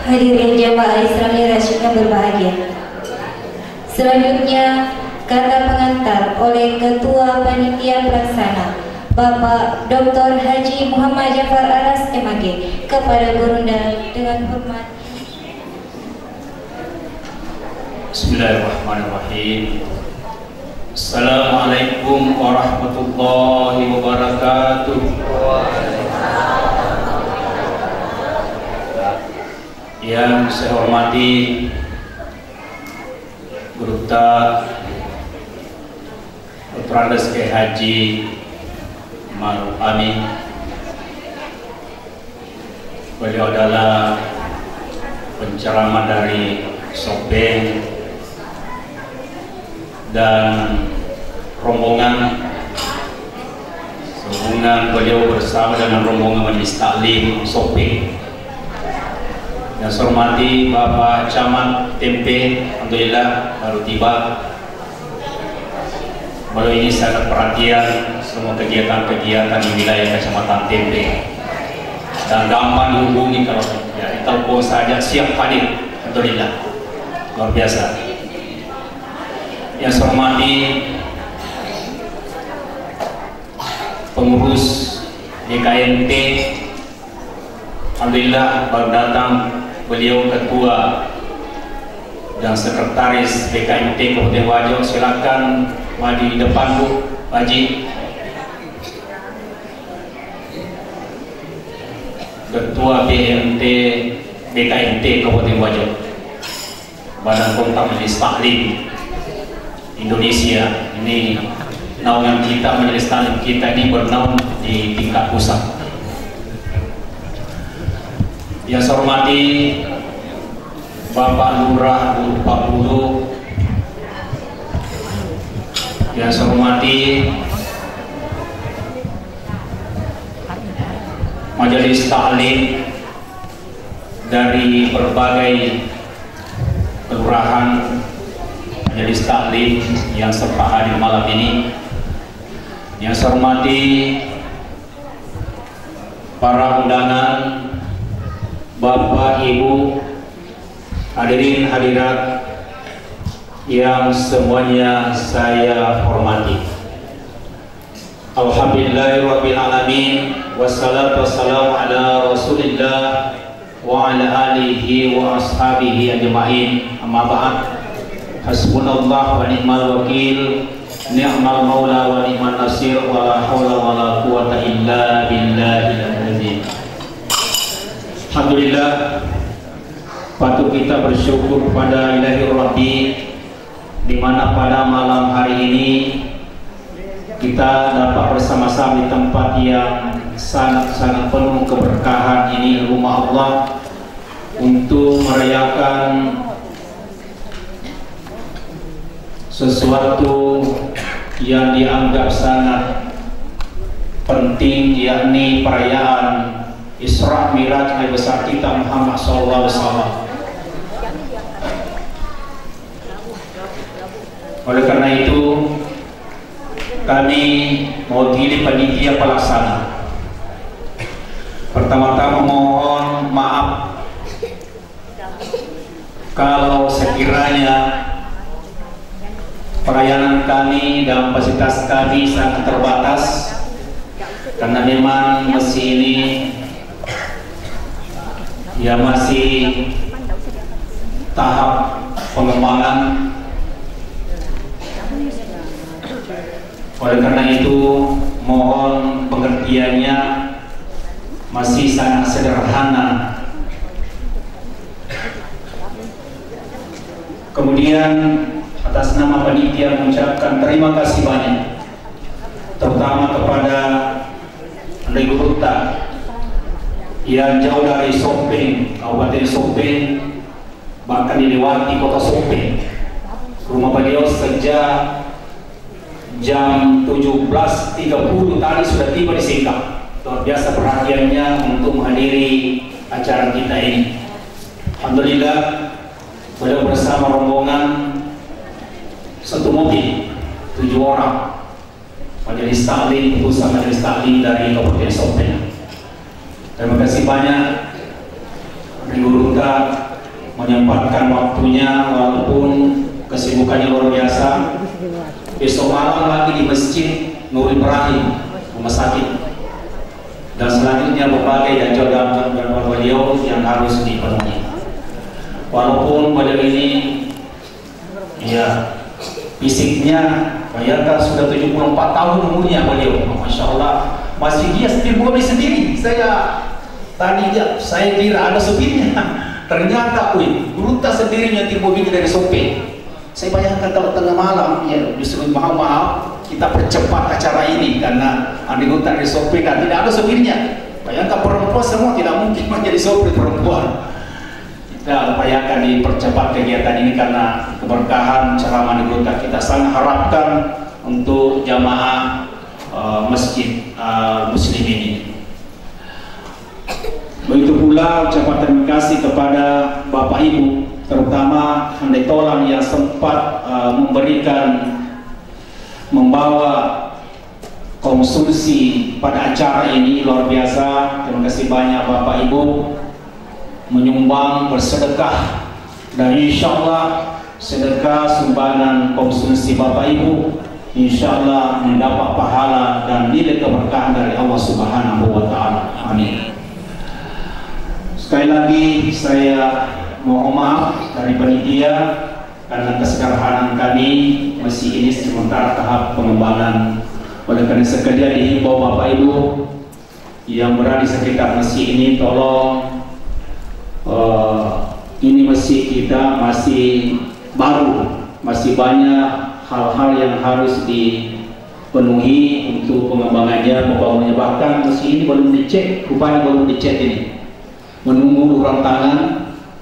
Hadirin jamaah Islam yang berbahagia. Selanjutnya kata pengantar oleh Ketua Panitia Pelaksana Bapak Dr. Haji Muhammad Jafar Aras MAG kepada Gurunda dengan hormat. Bismillahirrahmanirrahim. Assalamualaikum warahmatullahi wabarakatuh. Yang saya hormati Gurutta Dr. Andes K. Haji Ma'ruf Amin. Beliau adalah penceramah dari Sopeng dan rombongan beliau bersama dengan rombongan Majelis Taklim Sopeng. Yang saya hormati Bapak Camat Tempe, alhamdulillah baru tiba. Beliau ini sangat perhatian semua kegiatan-kegiatan di wilayah Kecamatan Tempe dan gampang dihubungi kalau ya telepon saja siap hadir, alhamdulillah luar biasa. Yang saya hormati pengurus DKMT, alhamdulillah baru datang beliau ketua dan sekretaris DKMT Kabupaten Wajo. Silakan maju di depan Bu Haji. Ketua BMT DKMT Kabupaten Wajo, Badan Kontak Majelis Taklim Indonesia. Ini naungan kita, Majelis Taklim kita ini bernaung di tingkat pusat. Yang saya hormati Bapak Lurah Pak Bulu. Yang saya hormati Majelis Taklim dari berbagai kelurahan Majelis Taklim yang sempat hadir malam ini. Yang saya hormati para undangan, Bapak Ibu, hadirin hadirat yang semuanya saya hormati. Alhamdulillahirabbil alamin, wassalatu wassalamu ala Rasulillah wa ala alihi wa ashabihi ajma'in. Amma ba'd. Hasbunallah wa ni'mal wakil, ni'mal maula wa ni'man nasir, wa la haula wa la quwata illa billahil azim. Alhamdulillah, patut kita bersyukur kepada Ilahir Rabbi, di mana pada malam hari ini kita dapat bersama-sama di tempat yang sangat-sangat penuh keberkahan ini, rumah Allah, untuk merayakan sesuatu yang dianggap sangat penting, yakni perayaan Isra Miraj Nabi besar kita Muhammad SAW. Oleh karena itu, kami mewakili panitia pelaksana. Pertama-tama mohon maaf kalau sekiranya pelayanan kami dan kapasitas kami sangat terbatas, karena memang mesin ini ya masih tahap pengembangan. Oleh karena itu mohon pengertiannya, masih sangat sederhana. Kemudian atas nama panitia mengucapkan terima kasih banyak, terutama kepada Andai Gurutta yang jauh dari Sopeng, Kabupaten Sopeng, bahkan dilewati kota Sopeng. Rumah beliau sejak jam 17.30 tadi sudah tiba di Singkang. Luar biasa perhatiannya untuk menghadiri acara kita ini. Alhamdulillah, beliau bersama rombongan satu mobil, 7 orang Majelis Taklim, utusan Majelis Taklim dari Kabupaten Sopeng. Terima kasih banyak Andai Gurutta menyempatkan waktunya walaupun kesibukannya luar biasa. Besok malam lagi di Masjid Nurul Ibrahim, rumah sakit, dan selanjutnya berbagai jadwal beliau yang harus dipenuhi. Walaupun beliau ini ya fisiknya ternyata sudah 74 tahun umurnya beliau, Masya Allah, masih dia setir mobil sendiri. Saya tadi saya kira ada supirnya, Ternyata, berunta sendirinya timbul bini dari sope. Saya bayangkan kalau tengah malam, ya justru maaf, kita percepat acara ini karena anggota dari sope dan tidak ada sopirnya. Bayangkan perempuan semua tidak mungkin menjadi sopir perempuan. Kita upayakan dipercepat kegiatan ini karena keberkahan ceramah anggota. Kita sangat harapkan untuk jamaah masjid muslim ini. Begitu pula ucapan terima kasih kepada Bapak Ibu, terutama Handai Tolan yang sempat membawa konsumsi pada acara ini. Luar biasa, terima kasih banyak Bapak Ibu menyumbang, bersedekah, dan insya Allah sedekah sumbangan konsumsi Bapak Ibu insya Allah mendapat pahala dan nilai keberkahan dari Allah Subhanahu wa Ta'ala. Amin. Sekali lagi saya mohon maaf dari panitia karena kesederhanaan kami masih ini sementara tahap pengembangan. Oleh karena sekalian dihimbau Bapak Ibu yang berada di sekitar masjid ini, tolong ini masjid kita masih baru, masih banyak hal-hal yang harus dipenuhi untuk pengembangannya, pembangunannya. Bahkan masjid ini belum dicek, rupanya belum dicek ini. Menunggu orang tangan,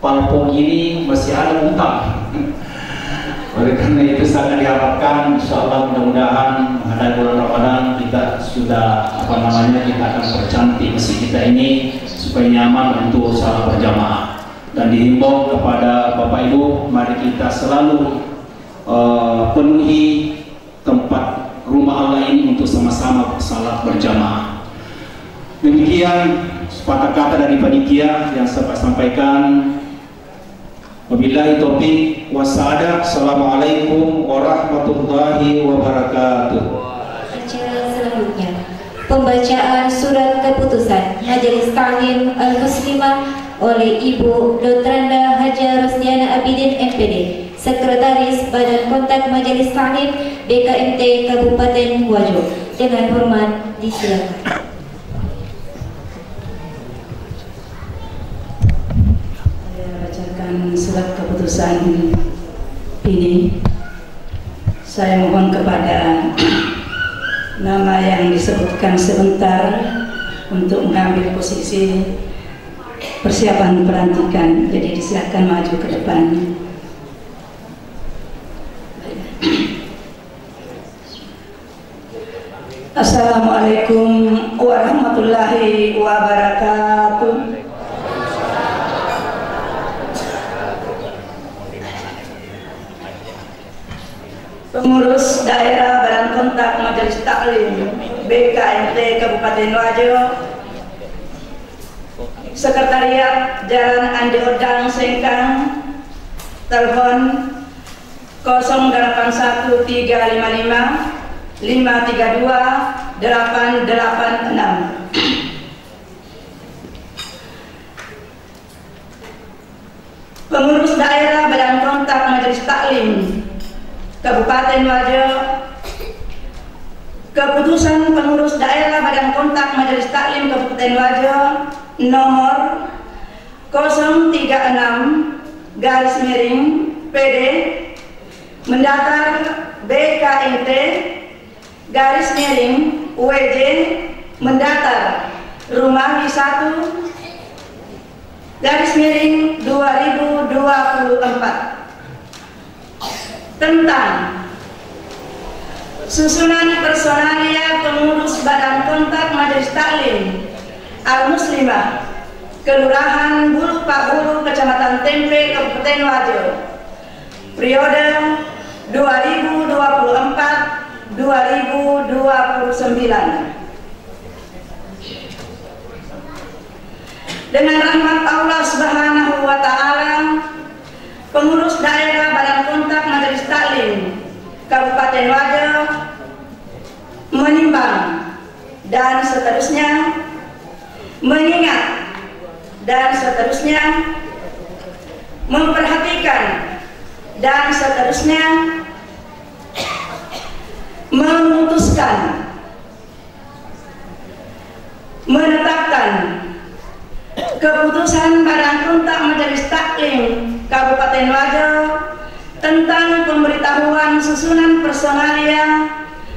palpong ini masih ada utang. Oleh karena itu sangat diharapkan, insya Allah mudah-mudahan menghadapi bulan Ramadan kita sudah kita akan percantik masjid kita ini supaya nyaman untuk salat berjamaah. Dan dihimbau kepada Bapak Ibu, mari kita selalu penuhi tempat rumah Allah ini untuk sama-sama salat berjamaah. Demikian sepatah kata dari panitia yang saya sampaikan. Wabillahi taufiq wassadah. Assalamualaikum warahmatullahi wabarakatuh. Acara selanjutnya pembacaan surat keputusan Majelis Ta'lim Al-Muslimah oleh Ibu Dr. Haja Rosdiana Abidin MPD, Sekretaris Badan Kontak Majelis Ta'lim BKMT Kabupaten Wajo. Dengan hormat disilakan. Surat keputusan ini saya mohon kepada nama yang disebutkan sebentar untuk mengambil posisi persiapan pelantikan. Jadi disilakan maju ke depan. Assalamualaikum warahmatullahi wabarakatuh. Pengurus daerah Badan Kontak Majelis Taklim BKMT Kabupaten Wajo, Sekretariat Jalan Andi Odang Sengkang, telepon 081355 532 886. Pengurus daerah Badan Kontak Majelis Taklim Kabupaten Wajo, keputusan pengurus daerah Badan Kontak Majelis Taklim Kabupaten Wajo nomor 036/PD mendaftar BKMT _WJ mendaftar Rumah 1 _ 2024 tentang susunan personalia pengurus Badan Kontak Majelis Taklim Al-Muslimah Kelurahan Bulu Pak Bulu, Kecamatan Tempe, Kabupaten Wajo, periode 2024-2029. Dengan rahmat Allah Subhanahu wa Ta'ala, pengurus daerah Badan Kontak Majelis Taklim Kabupaten Wajo menimbang dan seterusnya, mengingat dan seterusnya, memperhatikan dan seterusnya, memutuskan, menetapkan Keputusan Badan Kontak Majelis Taklim Kabupaten Wajo tentang pemberitahuan susunan personalia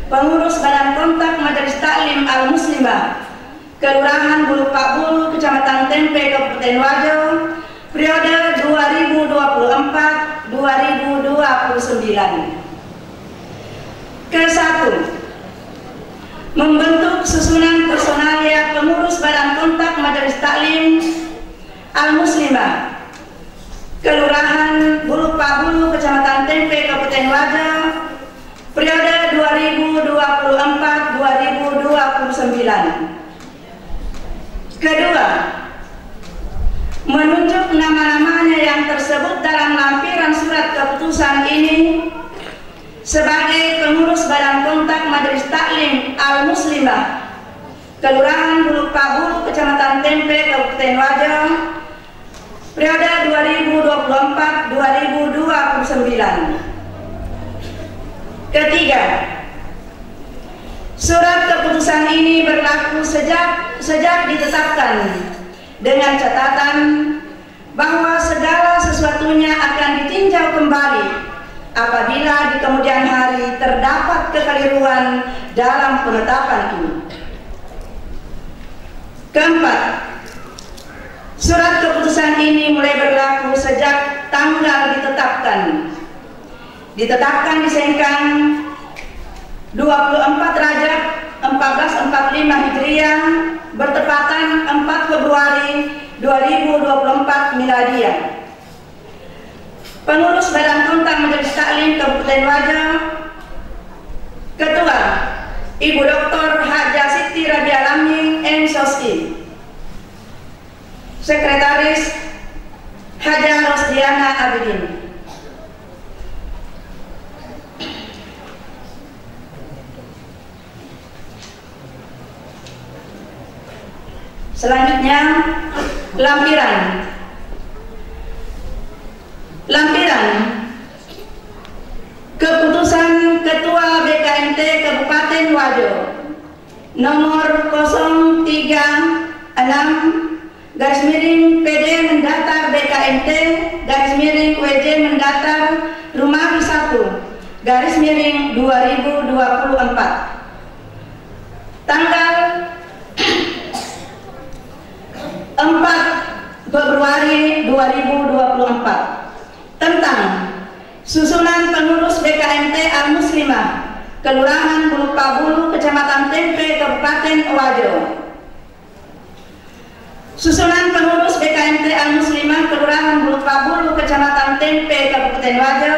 pengurus Badan Kontak Majelis Taklim Al-Muslimah Kelurahan Bulu Pak Bulu, Kecamatan Tempe, Kabupaten Wajo, periode 2024-2029. Ke-1. Membentuk susunan personalia pengurus Badan Kontak Majelis Taklim Al-Muslimah Kelurahan Bulu Pak Bulu, Kecamatan Tempe, Kabupaten Wajo, periode 2024-2029. Kedua, menunjuk nama-namanya yang tersebut dalam lampiran surat keputusan ini sebagai pengurus Badan Kontak Majelis Taklim Al-Muslimah Kelurahan Bulu Pak Bulu, Kecamatan Tempe, Kabupaten Wajo, periode 2024-2029. Ketiga, surat keputusan ini berlaku sejak ditetapkan dengan catatan bahwa segala sesuatunya akan ditinjau kembali apabila di kemudian hari terdapat kekeliruan dalam penetapan ini. Keempat, surat keputusan ini mulai berlaku sejak tanggal ditetapkan di Sengkang 24 Rajab 1445 Hijriah bertepatan 4 Februari 2024 Miladiah. Pengurus Badan Kontak Majelis Taklim Kabupaten Wajo, Ketua Ibu Dr. Haja Siti Rabiah Laming MSoski, Sekretaris Haja Rosdiana Abidin. Selanjutnya, lampiran keputusan Ketua BKMT Kabupaten Wajo nomor 036/PD mendatar BKMT /WJ mendatar Rumawi 1/2024 tanggal 4 Februari 2024 tentang susunan pengurus BKMT Al-Muslimah Kelurahan Bulu Pak Bulu, Kecamatan Tempe, Kabupaten Wajo. Susunan pengurus BKMT Al-Muslimah Kelurahan Bulu Pak Bulu, Kecamatan Tempe, Kabupaten Wajo.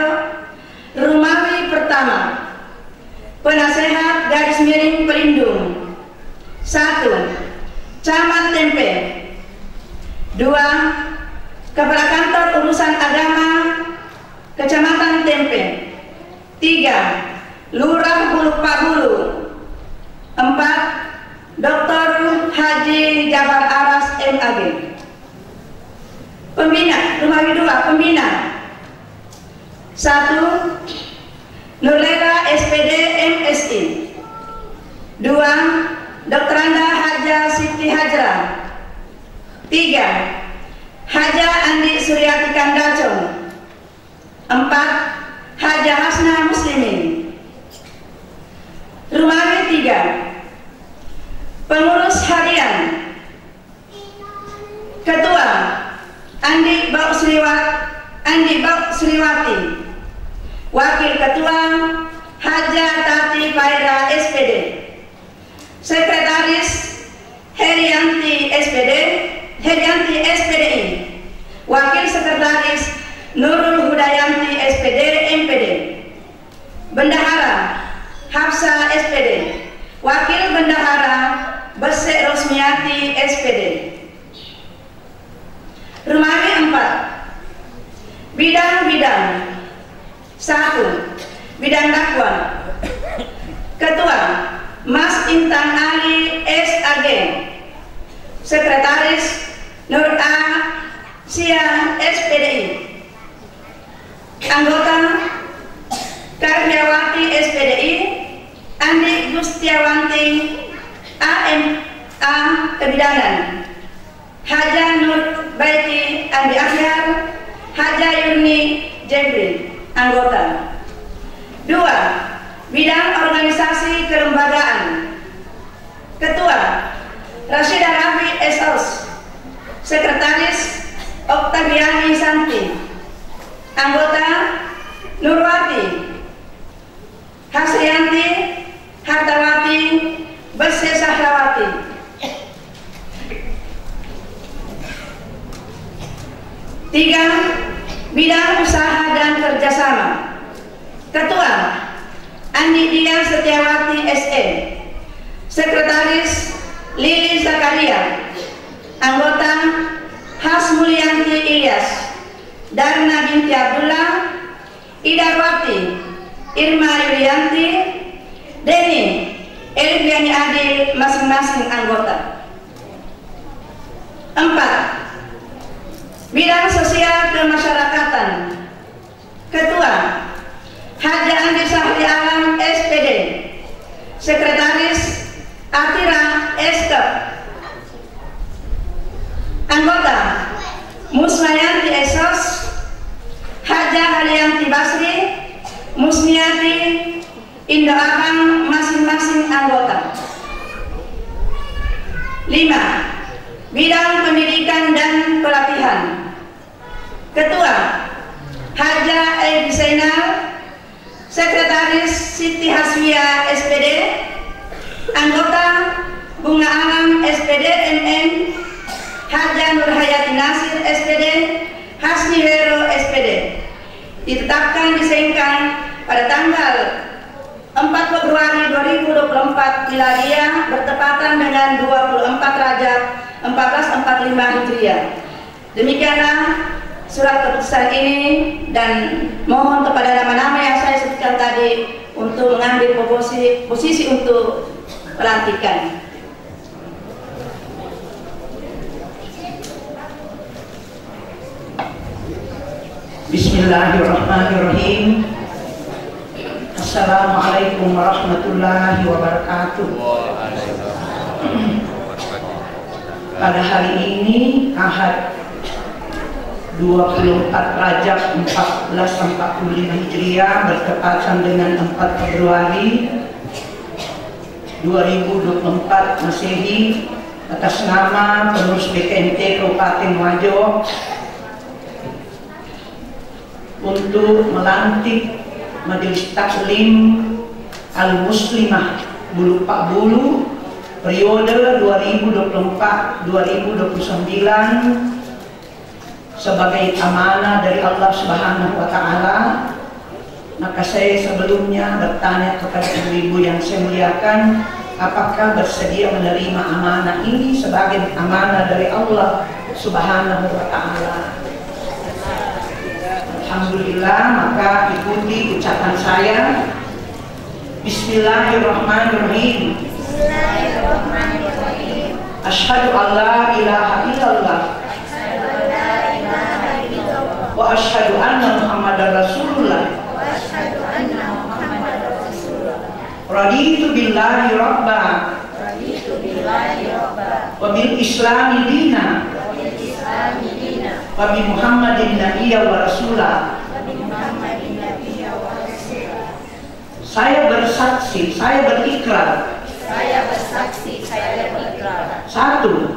Rumawi pertama, penasehat /pelindung 1. Camat Tempe. 2. Kepala Kantor Urusan Agama Kecamatan Tempe. 3. Lurah Bulu Pak Bulu. 4. Dr. Haji Jabar Aras MAG. Pembina Rumawi 2. Pembina 1. Nurlela SPD MSI. 2. Dr. Anda Haja Siti Hajra. 3. Haja Andi Suryati Kandacon. 4. Haja Hasna Muslimin. Rumawi 3. Pengurus harian Ketua Andi Bau Sriwati. Wakil Ketua Haja Tati Faira SPD. Sekretaris Herianti SPDI. Wakil Sekretaris Nurul Hudayanti SPD MPD. Bendahara Hafsa SPD. Wakil Bendahara Besek Rosmiati SPD. Rumawi 4. Bidang-bidang 1. Bidang dakwah. Ketua Mas Intan Ali SAG. Sekretaris Nur A Sia SPDI. Anggota Karyawati SPDI Andi Gustiawanti AMA Kebidanan. Haja Nur Baiti Andi Akhyar, Haja Yurni Jebri, anggota. 2. Bidang organisasi kelembagaan. Ketua Rashidah Rafi S.Os, Sekretaris Oktaviani Santi, anggota Nurwati, Hasrianti, Hartawati, Bese Sahrawati. 3. Bidang usaha dan kerjasama. Ketua Andi Dia Setiawati SE, Sekretaris Lili Zakaria, anggota Hasmulyanti Ilyas, Darna binti Abdullah, Idarwati, Irma Yulianti, Deni, Elviani Adil, masing-masing anggota. 4. Bidang sosial kemasyarakatan. Ketua Haja Andi Sahri Alam SPD, Sekretaris Atira Eskep, anggota Musmayanti Esos, Haja Halianti Basri, Musniati, Indo Abang, masing-masing anggota. 5. Bidang pendidikan dan pelatihan. Ketua Haja Edi Zainal, Sekretaris Siti Haswia SPD, anggota Bunga Alam SPD MM, Haja Nur Hayati Nasir SPD, Hasni Wero SPD. Ditetapkan disahkan pada tanggal 4 Februari 2024 Miladiah bertepatan dengan 24 Rajab 1445 Hijriah. Demikianlah surat keputusan ini, dan mohon kepada nama-nama yang saya sebutkan tadi untuk mengambil posisi untuk pelantikan. Bismillahirrahmanirrahim. Assalamualaikum warahmatullahi wabarakatuh. Pada hari ini Ahad 24 Rajab 1445 Hijriah bertepatan dengan 4 Februari 2024 Masehi, atas nama pengurus BKMT Kabupaten Wajo untuk melantik Majelis Taklim Al-Muslimah Bulu Pak Bulu periode 2024-2029 sebagai amanah dari Allah Subhanahu wa Ta'ala. Maka saya sebelumnya bertanya kepada ibu-ibu yang saya muliakan, apakah bersedia menerima amanah ini sebagai amanah dari Allah Subhanahu wa Ta'ala? Alhamdulillah, maka ikuti ucapan saya. Bismillahirrahmanirrahim. Bismillahirrahmanirrahim. Asyhadu an la ilaha illallah wa asyhadu anna Muhammadar Rasulullah. Raditu billahi rabba wa bil islami dina wa bi Muhammadin nabiyya wa rasulah. Saya bersaksi, saya berikrar. Satu,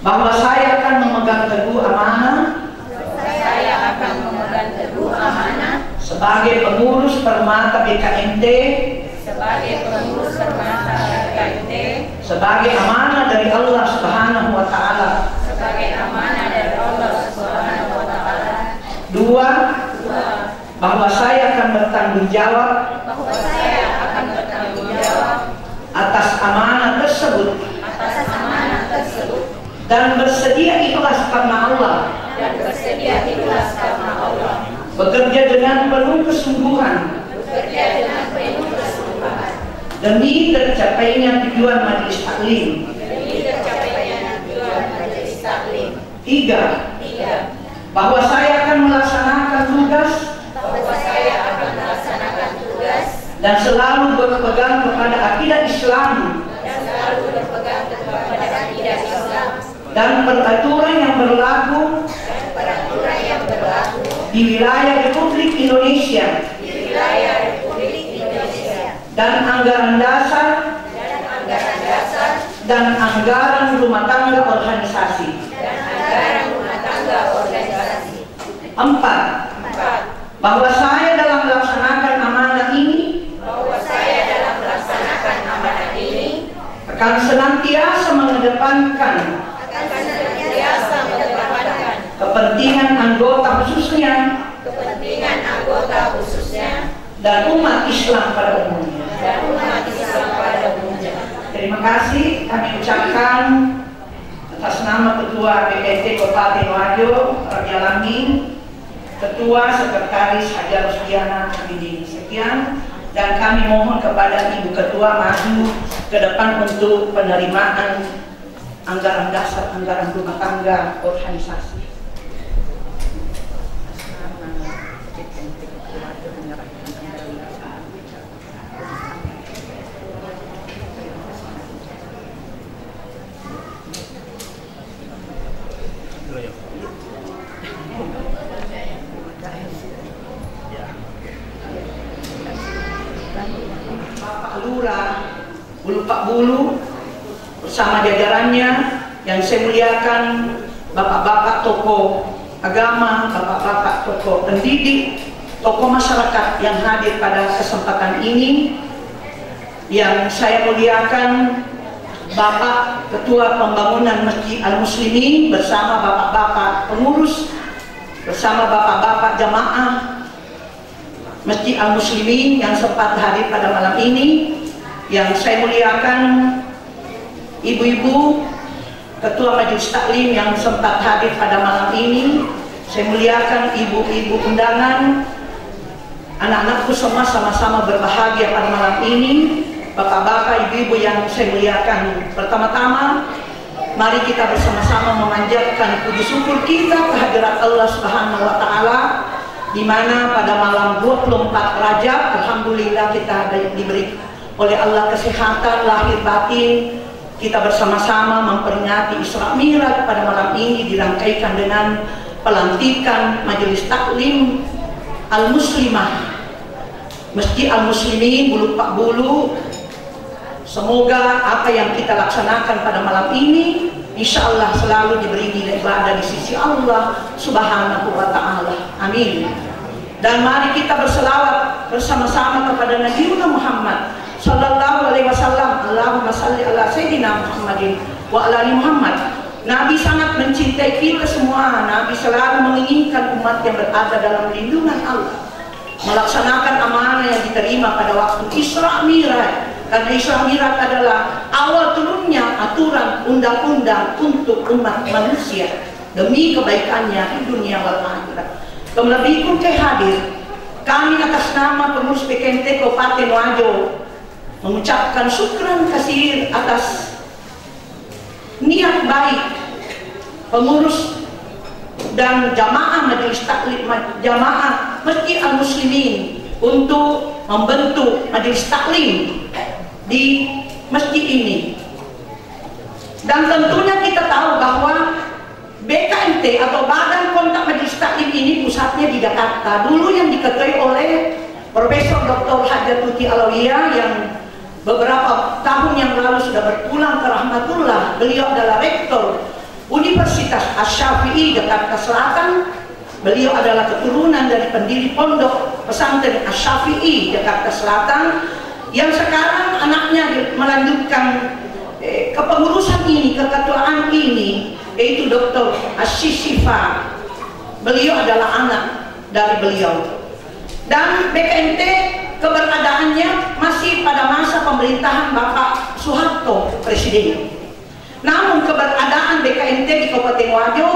bahwa saya akan memegang teguh amanah sebagai pengurus Permata BKMT, sebagai amanah dari Allah Subhanahu wa Ta'ala. Dua, bahwa saya akan bertanggung jawab atas amanah tersebut dan bersedia ikhlas karena Allah, bekerja dengan penuh kesungguhan demi tercapainya tujuan Majelis Taklim. Tiga, bahwa saya akan melaksanakan tugas dan selalu berpegang kepada akidah Islam dan peraturan yang berlaku di wilayah Republik Indonesia dan anggaran dasar dan anggaran rumah tangga organisasi. 4. Bahwa saya dalam melaksanakan amanah ini akan senantiasa mengedepankan kepentingan anggota khususnya dan umat Islam pada umumnya. Terima kasih kami ucapkan atas nama Ketua BPT Kabupaten Wajo, Raja Langing, Ketua Sekretaris Haja Rusdiana Abidin. Sekian, dan kami mohon kepada Ibu Ketua maju ke depan untuk penerimaan anggaran dasar, anggaran rumah tangga organisasi. Bapak Lurah Bulu Pak Bulu bersama jajarannya yang saya muliakan, bapak-bapak tokoh agama, bapak-bapak tokoh pendidik, tokoh masyarakat yang hadir pada kesempatan ini, yang saya muliakan Bapak Ketua Pembangunan Masjid Al-Muslimin bersama bapak-bapak pengurus, bersama bapak-bapak jamaah Masjid Al-Muslimin yang sempat hadir pada malam ini, yang saya muliakan ibu-ibu Ketua Majelis Taklim yang sempat hadir pada malam ini, saya muliakan ibu-ibu undangan, anak-anakku semua sama-sama berbahagia pada malam ini, bapak-bapak, ibu-ibu yang saya muliakan. Pertama-tama, mari kita bersama-sama memanjatkan puji syukur kita kehadirat Allah Subhanahu wa Ta'ala, di mana pada malam 24 Rajab, alhamdulillah kita diberi oleh Allah kesehatan lahir batin. Kita bersama-sama memperingati Isra Mi'raj pada malam ini, dirangkaikan dengan pelantikan Majelis Taklim Al-Muslimah Masjid Al-Muslimin Bulu Pak Bulu. Semoga apa yang kita laksanakan pada malam ini insya Allah selalu diberi nilai ibadah di sisi Allah Subhanahu wa Ta'ala. Amin. Dan mari kita berselawat bersama-sama kepada Nabi Muhammad Sallallahu Alaihi Wasallam. Allahumma salli ala Sayyidina Muhammadin wa ala ali Muhammad. Nabi sangat mencintai kita semua. Nabi selalu menginginkan umat yang berada dalam lindungan Allah melaksanakan amanah yang diterima pada waktu Isra Mi'raj. Karena Isra Mi'raj adalah awal turunnya aturan undang-undang untuk umat manusia demi kebaikannya di dunia wal akhirat. Terlebih pun hadir kami atas nama pengurus PKMT Kabupaten Wajo mengucapkan syukran kasir atas niat baik pengurus dan jamaah Majelis Taklim jamaah Masjid Al-Muslimin untuk membentuk Majelis Taklim di masjid ini. Dan tentunya kita tahu bahwa BKMT atau Badan Kontak Majelis Taklim ini pusatnya di Jakarta. Dulu yang diketuai oleh Profesor Dr. Hajatuti Alawiyah yang beberapa tahun yang lalu sudah berpulang ke rahmatullah. Beliau adalah rektor Universitas Asy-Syafi'i Jakarta Selatan. Beliau adalah keturunan dari pendiri Pondok Pesantren Asy-Syafi'i Jakarta Selatan, yang sekarang anaknya melanjutkan kepengurusan ini, keketuaan ini, yaitu Dr. Asy-Syifa. Beliau adalah anak dari beliau. Dan BKMT keberadaannya masih pada masa pemerintahan Bapak Soeharto Presiden. Namun keberadaan BKMT di Kabupaten Wajo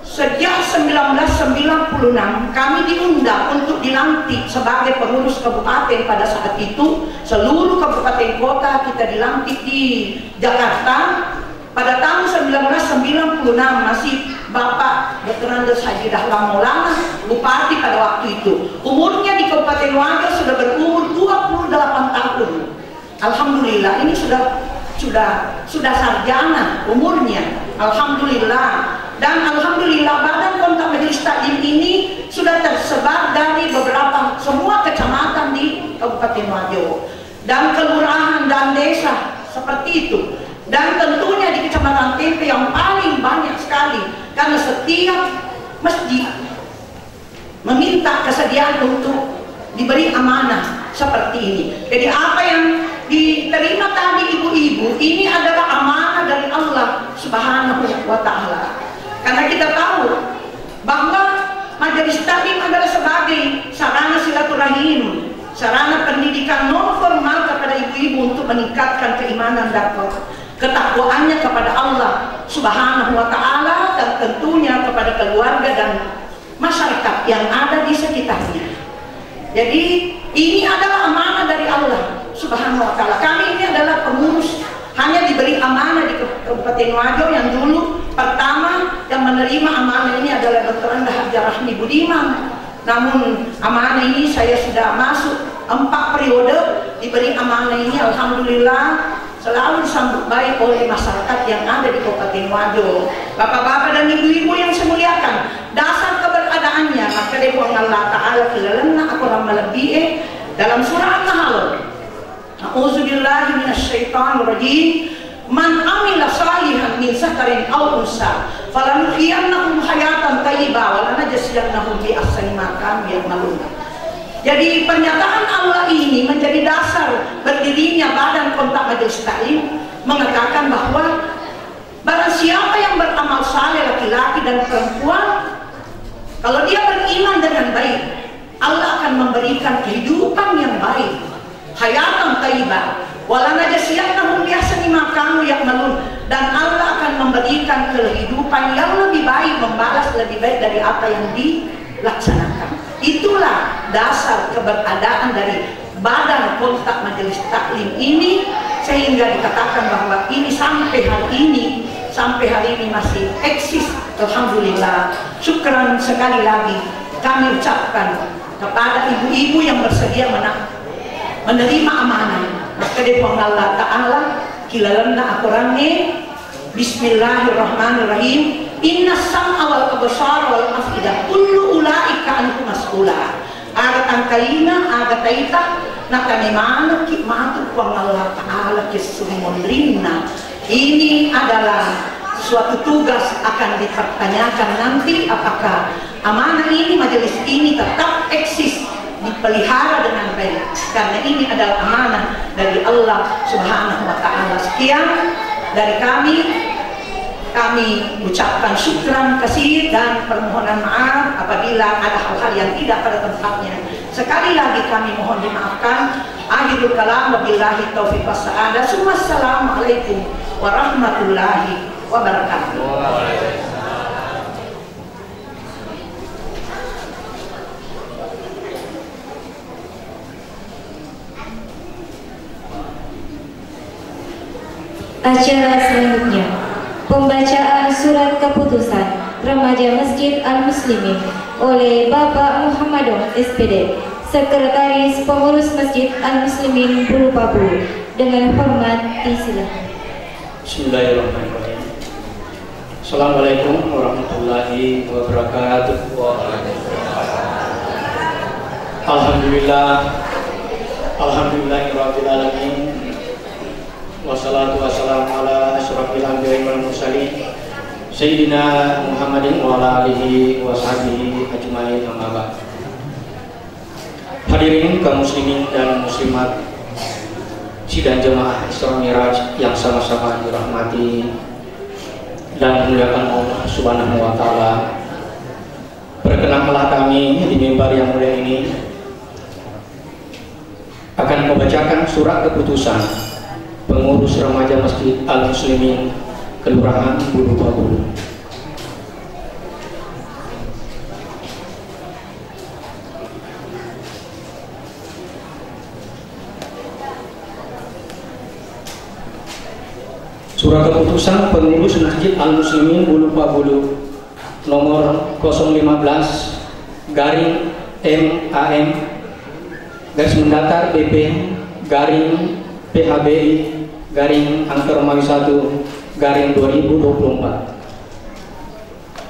sejak 1996 kami diundang untuk dilantik sebagai pengurus kabupaten. Pada saat itu seluruh kabupaten kota kita dilantik di Jakarta. Pada tahun 1996 masih Bapak Dr. Andes Haji Dahlan Maulana Bupati pada waktu itu. Umurnya di Kabupaten Wajo sudah berumur 28 tahun. Alhamdulillah ini sudah sarjana umurnya. Alhamdulillah. Dan alhamdulillah badan kontak majelis taklim ini sudah tersebar dari semua kecamatan di Kabupaten Wajo dan kelurahan dan desa seperti itu. Dan tentunya di Kecamatan Tempe yang paling banyak sekali, karena setiap masjid meminta kesediaan untuk diberi amanah seperti ini. Jadi apa yang diterima tadi ibu-ibu ini adalah amanah dari Allah Subhanahu wa Ta'ala. Karena kita tahu bahwa majelis taklim adalah sebagai sarana silaturahim, sarana pendidikan non formal kepada ibu-ibu untuk meningkatkan keimanan dan ketakwaannya kepada Allah Subhanahu wa Ta'ala, dan tentunya kepada keluarga dan masyarakat yang ada di sekitarnya. Jadi ini adalah amanah dari Allah Subhanahu wa Ta'ala. Kami ini adalah pengurus, hanya diberi amanah di Kabupaten Wajo yang dulu pertama yang menerima amanah ini adalah Dr. Anda Hajar Rahmi Budiman. Namun amanah ini saya sudah masuk 4 periode diberi amanah ini, alhamdulillah selalu disambut baik oleh masyarakat yang ada di Kabupaten Wajo. Bapak-bapak dan ibu-ibu yang saya muliakan, dasar keberadaannya maka dewa Allah Ta'ala kelalana aku melebihi dalam surah An-Nahl. A'udzubillahi minasyaitonirrajim. Man amila salihan min zakarin aw unsa falanuhyiyannahum hayatan thayyibah wa lanajziyannahum bi ahsani ma kanu ya'malun. Jadi pernyataan Allah ini menjadi dasar berdirinya badan kontak majelis taklim, mengatakan bahwa barang siapa yang beramal saleh laki-laki dan perempuan, kalau dia beriman dengan baik, Allah akan memberikan kehidupan yang baik, hayatan thayyibah, walanajziyannahum bi ahsani ma kanu ya'malun, dan Allah akan memberikan kehidupan yang lebih baik, membalas lebih baik dari apa yang dilaksanakan. Itulah dasar keberadaan dari badan kontak majelis taklim ini, sehingga dikatakan bahwa ini sampai hari ini masih eksis. Alhamdulillah, syukran sekali lagi kami ucapkan kepada ibu-ibu yang bersedia menerima amanah. Maka dewa Allah Ta'ala kilalana akurannya bismillahirrahmanirrahim. Inna sam'a wal absar wal af'idah kullu ulaika anhu mas'ula. Agat angkalina agat taita nakanimana kikmatu kuang Allah Ta'ala kesumonrinna. Ini adalah suatu tugas akan dipertanyakan nanti, apakah amanah ini, majelis ini tetap eksis, dipelihara dengan baik, karena ini adalah amanah dari Allah Subhanahu wa Ta'ala. Sekian dari kami ucapkan syukran kasih dan permohonan maaf apabila ada hal-hal yang tidak pada tempatnya. Sekali lagi kami mohon dimaafkan. Akhirul kalam, wabillahi taufiq wassa'adah. Assalamualaikum warahmatullahi wabarakatuh. Acara selanjutnya, pembacaan surat keputusan Remaja Masjid Al-Muslimin oleh Bapak Muhammadon SPD, Sekretaris Pengurus Masjid Al-Muslimin Bulu Pabu. Dengan hormat disilakan. Bismillahirrahmanirrahim. Assalamualaikum warahmatullahi wabarakatuh. Alhamdulillahirabbil alamin. Wassalatu wassalamu ala asyrafil anbiya'i wal mursalin Sayyidina Muhammadin wa ala alihi wa sahbihi ajmain, amma ba'd. Hadirin kaum muslimin dan muslimat sidang jemaah Isra Miraj yang sama-sama dirahmati dan dimuliakan Allah Subhanahu wa Ta'ala. Perkenankanlah kami di mimbar yang mulia ini akan membacakan surat keputusan pengurus remaja Masjid Al-Muslimin Kelurahan Bulu Pabu. Surat keputusan pengurus Masjid Al-Muslimin Bulu Pabu nomor 015 garing MAM garis mendatar BP garing PHBI garing angka Romawi 1 garing 2024.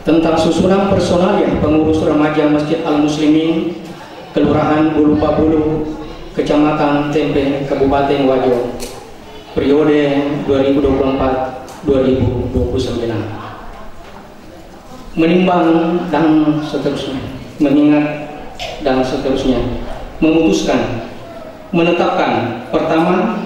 tentang susunan personalia pengurus remaja Masjid Al-Muslimin Kelurahan Bulu Pabulu, Kecamatan Tempe, Kabupaten Wajo, periode 2024-2029. Menimbang dan seterusnya, mengingat dan seterusnya, memutuskan, menetapkan, pertama,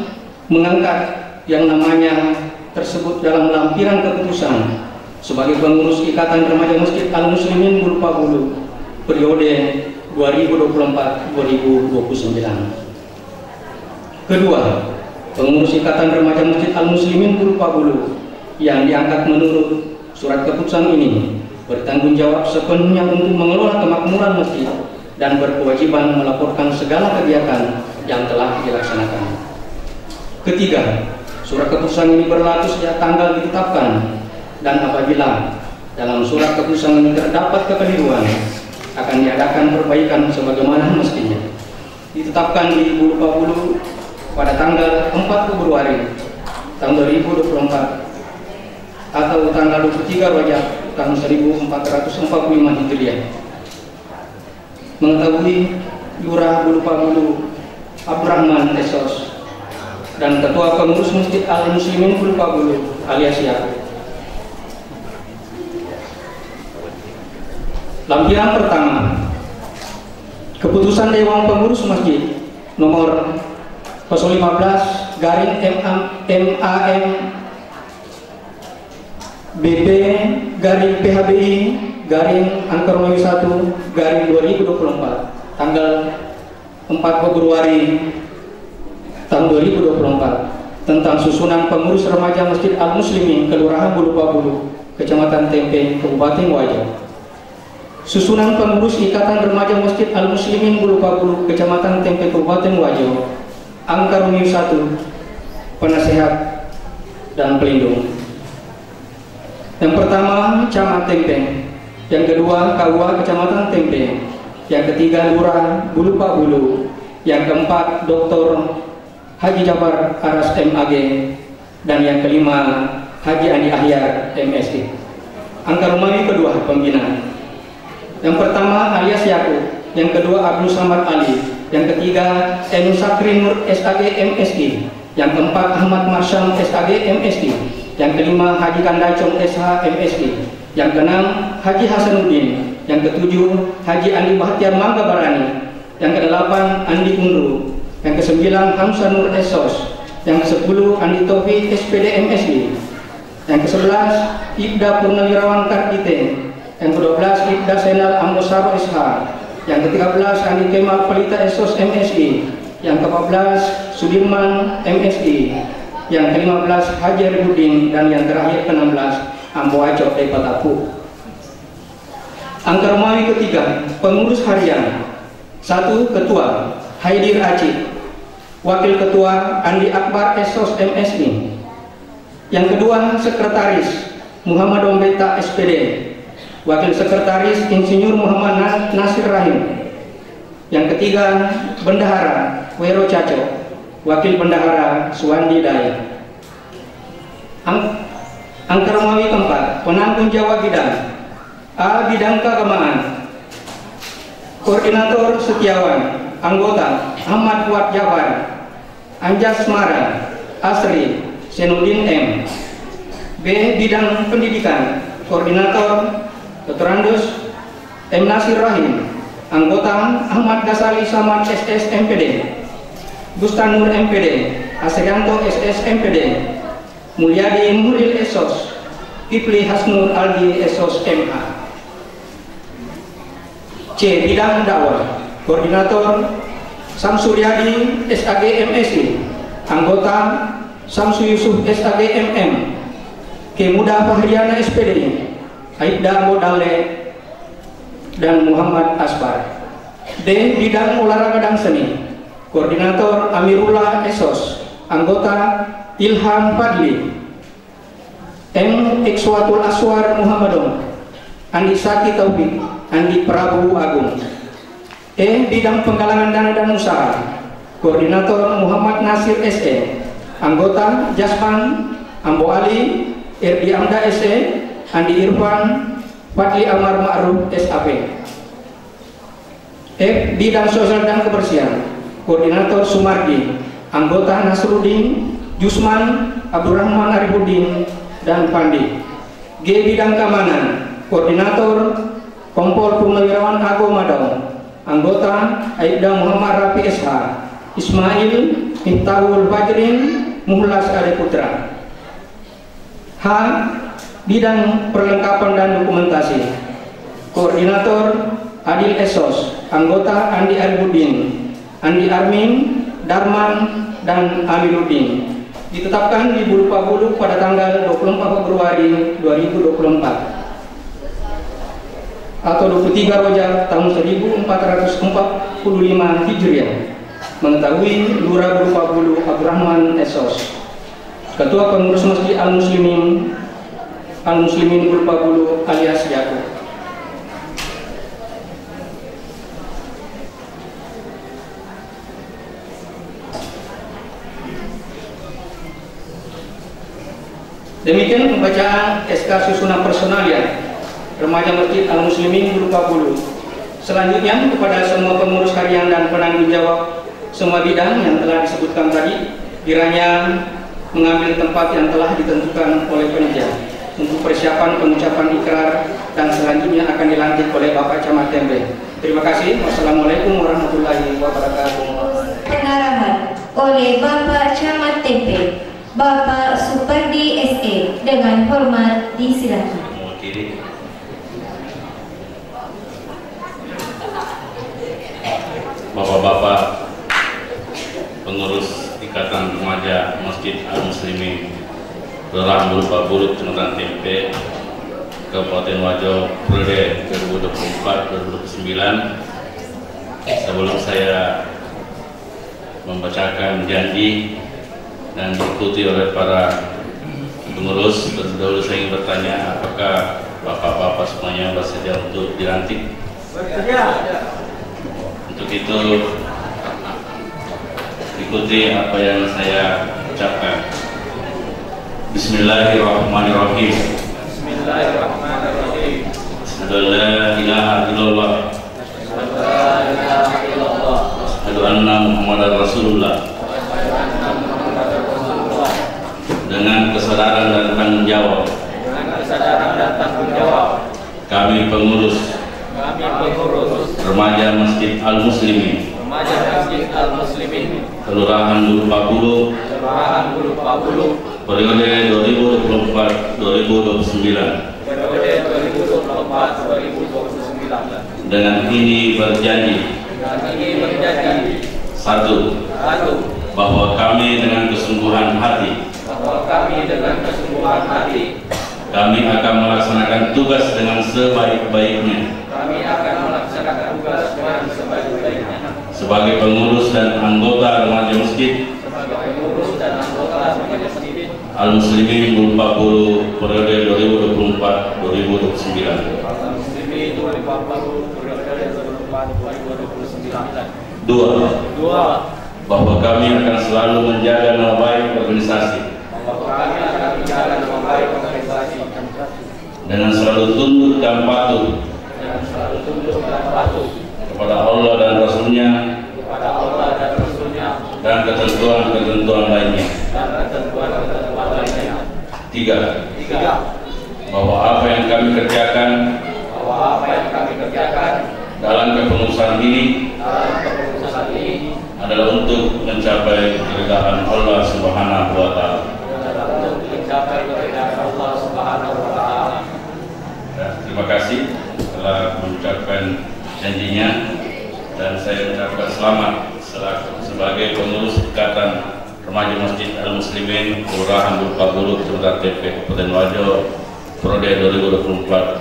mengangkat yang namanya tersebut dalam lampiran keputusan sebagai pengurus Ikatan Remaja Masjid Al-Muslimin Bulu Pabulu, periode 2024-2029. Kedua, pengurus Ikatan Remaja Masjid Al-Muslimin Bulu Pabulu yang diangkat menurut surat keputusan ini bertanggung jawab sepenuhnya untuk mengelola kemakmuran masjid dan berkewajiban melaporkan segala kegiatan yang telah dilaksanakan. Ketiga, surat keputusan ini berlaku sejak tanggal ditetapkan, dan apabila dalam surat keputusan ini terdapat kekeliruan, akan diadakan perbaikan sebagaimana mestinya. Ditetapkan di Bulu Pabulu pada tanggal 4 Februari tahun 2024 atau tanggal 23 Rajab tahun 1445 Hijriah. Mengetahui Lurah Bulu Pabulu Abdurrahman Esos dan Ketua Pengurus Masjid Al-Muslimin Bulu Pabulu alias Yakub. Lampiran pertama, keputusan Dewan Pengurus Masjid nomor 015 garing MAM BB garing PHBI garing angka Romawi 1 garing 2024 tanggal 4 Februari tahun 2024 tentang susunan pengurus remaja Masjid Al-Muslimin Kelurahan Bulu Pabulu, Kecamatan Tempe, Kabupaten Wajo. Susunan pengurus Ikatan Remaja Masjid Al-Muslimin Bulu Pabulu, Kecamatan Tempe, Kabupaten Wajo. Angka Romawi 1, penasehat dan pelindung. Yang pertama, Camat Tempe. Yang kedua, KUA Kecamatan Tempe. Yang ketiga, Lurah Bulu Pabulu. Yang keempat, Dr. Haji Jafar Aras MAG. Dan yang kelima, Haji Andi Ahyar MSI. Angka Romawi kedua, pembina. Yang pertama, alias Yakub. Yang kedua, Abdul Samad Ali. Yang ketiga, M. Sakri Nur SAG MSI. Yang keempat, Ahmad Marsyam SAG MSI. Yang kelima, Haji Kandacong SH MSI. Yang keenam, Haji Hasanuddin. Yang ketujuh, Haji Andi Bahtiar Mangga Barani. Yang kedelapan, Andi Unru. Yang kesembilan, Hamzah Nur Esos. Yang kesepuluh, Andi Taufik SPD MSI. Yang ke-11, Ibda Purnawirawan Kartite. Yang ke-12, Ibda Senal Ambosaro SH. Yang ke-13, Andi Kemal Pelita Esos MSI. Yang ke-14, Sudirman MSI. Yang ke-15, Haji Arifudin. Dan yang terakhir ke-16, Ambo Acok Patapu. Angka Romawi ketiga, pengurus harian. 1. Ketua Haidir Acik. Wakil Ketua Andi Akbar Esos MSI. Yang kedua, Sekretaris Muhammad Ombeta SPD. Wakil Sekretaris Insinyur Muhammad Nasir Rahim. Yang ketiga, Bendahara Wero Caco. Wakil Bendahara Suwandi Daya. Angka Romawi keempat, penanggung jawab bidang. A. Bidang keagamaan. Koordinator Setiawan. Anggota Ahmad Fuad Jafar, Anjas Mara, Asri Senudin M. B. Bidang pendidikan. Koordinator Dr. Andus M. Nasir Rahim. Anggota Ahmad Gasali Samad SS MPD, Bustanur MPD, Asrianto SS MPD, Mulyadi Muril Esos, Kipli Hasnur Aldi Esos MA. C. Bidang dakwah. Koordinator Samsuryadi SAG MSI. Anggota Samsu Yusuf SAG MM. Kemuda Fahriana SPD, Aibda Modale dan Muhammad Asbar. D. Bidang olahraga dan seni. Koordinator Amirullah Esos. Anggota Ilham Fadli. M. Ikswatul Aswar Muhammadon, Andi Saki Taufik, Andi Prabu Agung. E. Bidang penggalangan dana dan usaha. Koordinator Muhammad Nasir SE. Anggota Jasman Ambo Ali, Erdi Amda SE, Andi Irfan, Fadli Amar Ma'ruf SAP. F. Bidang Sosial dan Kebersihan, Koordinator Sumardi, anggota Nasruddin, Jusman, Abdurrahman Arifudin, dan Pandi. G. Bidang Keamanan, Koordinator Kompol Purnawirawan Ago Madau, anggota Aibda Muhammad Rafi SH, Ismail Miftahul Fajrin, Muhlas Ade Putra. H. Bidang Perlengkapan dan Dokumentasi, Koordinator Adil Esos, anggota Andi Arifudin, Andi Armin, Darman, dan Amiruddin. Ditetapkan di Bulu Pabulu pada tanggal 24 Februari 2024 atau 23 Rajab tahun 1445 Hijriah. Mengetahui Lurah Bulu Pabulu Abdurrahman Esos, Ketua Pengurus Masjid Al-Muslimin Bulu Pabulu alias Yakub. Demikian pembacaan SK susunan personalia Remaja Masjid Al-Muslimin Bulu Pabulu. Selanjutnya kepada semua pengurus harian dan penanggung jawab semua bidang yang telah disebutkan tadi, kiranya mengambil tempat yang telah ditentukan oleh panitia untuk persiapan pengucapan ikrar dan selanjutnya akan dilantik oleh Bapak Camat Tembe. Terima kasih. Wassalamualaikum warahmatullahi wabarakatuh. Pengarahan oleh Bapak Camat Tempe, Bapak Supardi SE, dengan hormat disilakan. Bapak-bapak pengurus Ikatan Remaja Masjid Al-Muslimin Kelurahan Bulu Pabulu, Kecamatan Tempe, Kabupaten Wajo, periode 2024-2029. Sebelum saya membacakan janji dan diikuti oleh para pengurus, terlebih dahulu saya ingin bertanya, apakah bapak-bapak semuanya bersedia untuk dilantik? Bersedia. Untuk itu ikuti apa yang saya ucapkan. Bismillahirrahmanirrahim. Bismillahirrahmanirrahim. Asyhadu an la ilaha illallah. Asyhadu anna Muhammadar Rasulullah. Dengan kesadaran dan tanggung jawab. Kami pengurus Remaja Masjid Al-Muslimin Kelurahan Bulu Pabulu periode 2024-2029. Dengan ini berjanji, satu, bahwa kami dengan kesungguhan hati kami akan melaksanakan tugas dengan sebaik-baiknya sebagai pengurus dan anggota remaja masjid Al-Muslimin Bulu Pabulu periode 2024-2029. Dua, bahwa kami akan selalu menjaga nama baik organisasi dengan selalu tunduk dan patuh kepada Allah dan Rasulnya dan ketentuan-ketentuan lainnya. Tiga, bahwa apa yang kami kerjakan dalam kepengurusan ini adalah untuk mencapai keridhaan Allah Subhanahu wa Ta'ala. Terima kasih telah mengucapkan janjinya, dan saya ucapkan selamat sebagai pengurus Ikatan Remaja Masjid Al-Muslimin Kelurahan Bulu Pabulu, Kecamatan Tempe, Kabupaten Wajo, periode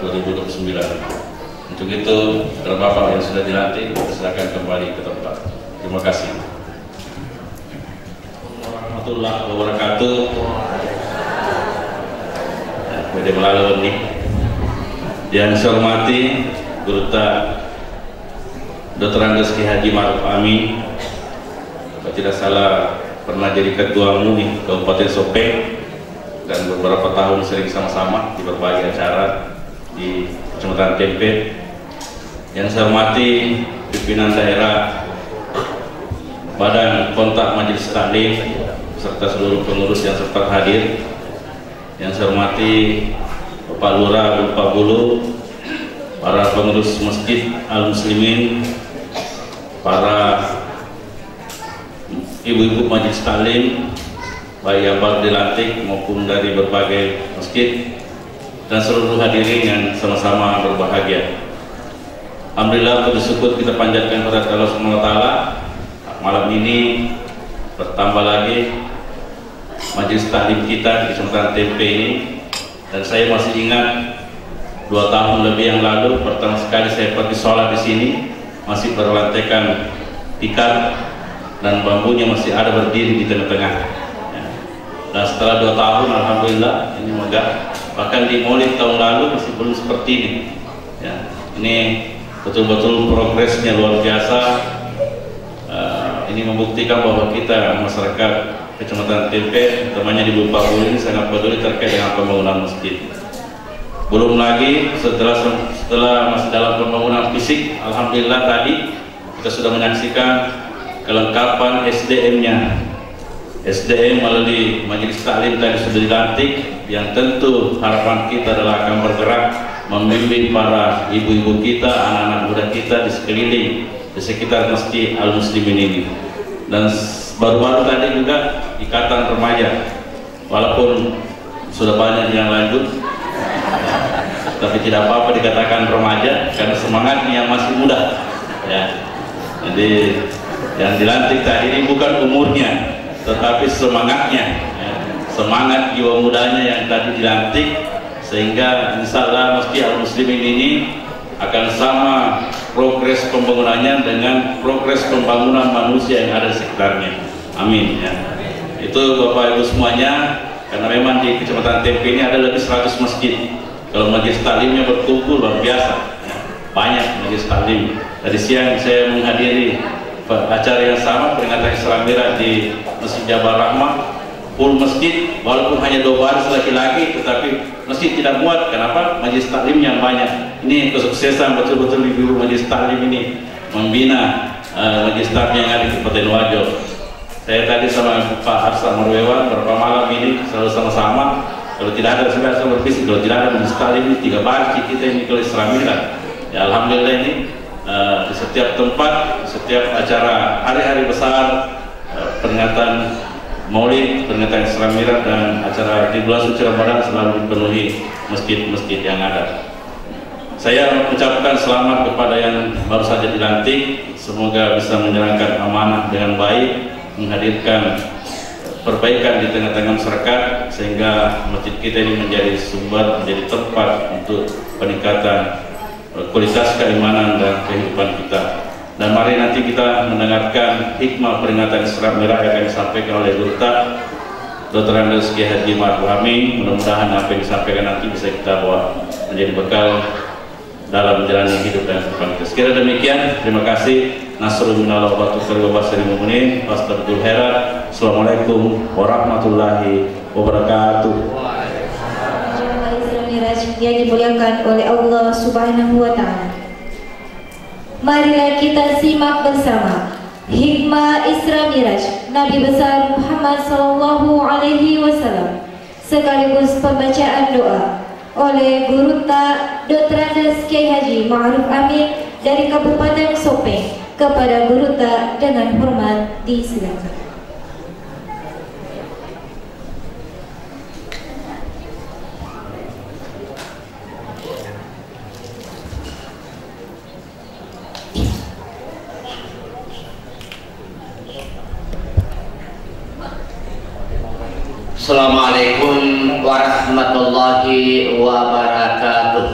2024-2029. Untuk itu, bapak yang sudah dilantik, silakan kembali ke tempat. Terima kasih. Warahmatullahi wabarakatuh. Beda melalui nih. Yang saya hormati Guru Dr. Andes Ki Haji Ma'ruf Amin, kalau tidak salah pernah jadi ketua MUI Kabupaten Sopeng dan beberapa tahun sering sama-sama di berbagai acara di Kecamatan Tempe. Yang saya hormati pimpinan daerah, Badan Kontak Majelis Taklim, serta seluruh pengurus yang sempat hadir. Yang saya hormati Bapak Lurah Bapak Bulu, para pengurus Masjid Al-Muslimin, para ibu-ibu Majelis Taklim, baik yang baru dilantik maupun dari berbagai masjid, dan seluruh hadirin yang sama-sama berbahagia. Alhamdulillah, puji syukur kita panjatkan kepada Allah Subhanahu wa taala. Malam ini bertambah lagi majelis taklim kita di Kecamatan Tempe ini, dan saya masih ingat 2 tahun lebih yang lalu pertama sekali saya pergi sholat di sini, masih berlantaikan tikar dan bambunya masih ada berdiri di tengah-tengah. Dan setelah 2 tahun, alhamdulillah ini megah. Bahkan di Maulid tahun lalu masih belum seperti ini. Ya, ini betul-betul progresnya luar biasa. Ini membuktikan bahwa kita masyarakat Kecamatan Tempe, temannya di Bapak Bulu ini sangat peduli terkait dengan pembangunan masjid. Belum lagi setelah masih dalam pembangunan fisik, alhamdulillah tadi kita sudah menyaksikan kelengkapan SDM-nya. SDM melalui Majelis Taklim tadi sudah dilantik, yang tentu harapan kita adalah akan bergerak membimbing para ibu-ibu kita, anak-anak muda kita di sekeliling, di sekitar Masjid Al-Muslimin ini. Dan baru-baru tadi juga ikatan remaja, walaupun sudah banyak yang lanjut, tapi tidak apa-apa dikatakan remaja karena semangatnya yang masih muda. Ya, jadi yang dilantik tadi ini bukan umurnya, tetapi semangatnya, ya, semangat jiwa mudanya yang tadi dilantik, sehingga insya Allah Masjid Al-Muslimin ini akan sama progres pembangunannya dengan progres pembangunan manusia yang ada di sekitarnya. Amin. Ya. Itu Bapak Ibu semuanya, karena memang di Kecamatan Tempe ini ada lebih 100 masjid. Kalau majelis taklimnya berkumpul luar biasa, ya, banyak majelis taklim. Tadi siang saya menghadiri acara yang sama, peringatan Isra Miraj di Masjid Jabal Rahmah, full masjid, walaupun hanya 2 baris laki-laki, tetapi masjid tidak muat. Kenapa? Majelis taklim yang banyak. Ini kesuksesan betul-betul ibu majelis taklim ini membina majelis taklim yang ada di Kabupaten Wajo. Saya tadi sama Pak Arsa Marwewan beberapa malam ini selalu sama-sama. Kalau tidak ada, saya bervisi, kalau tidak ada majelis taklim ini 3 baris kita ini kalau Isra Miraj. Ya alhamdulillah ini di setiap tempat, setiap acara hari-hari besar, peringatan Maulid, peringatan Isra Miraj, dan acara di bulan suci Ramadan selalu dipenuhi masjid-masjid yang ada. Saya mengucapkan selamat kepada yang baru saja dilantik. Semoga bisa menjalankan amanah dengan baik, menghadirkan perbaikan di tengah-tengah masyarakat, sehingga masjid kita ini menjadi sumber, menjadi tempat untuk peningkatan kualitas keimanan dan kehidupan kita. Dan mari nanti kita mendengarkan hikmah peringatan Isra Miraj yang akan disampaikan oleh Guru Dr. Andes Kiai Haji Ma'ruf Amin. Mudah-mudahan apa yang disampaikan nanti bisa kita bawa menjadi bekal dalam menjalani hidup dan kehidupan kita. Sekiranya demikian, terima kasih. Nasrul minallah wa tufriqu basiril mu'minin. Wastabdul khairat. Assalamualaikum warahmatullahi wabarakatuh. Isra Miraj yang dimuliakan oleh Allah Subhanahu wa taala. Marilah kita simak bersama hikmah Isra Miraj Nabi besar Muhammad sallallahu alaihi wasallam, sekaligus pembacaan doa oleh Guru Dr. Andes Kiai Haji Ma'ruf Amin dari Kabupaten Sopeng. Kepada Guru dengan hormat disilakan. Assalamualaikum warahmatullahi wabarakatuh.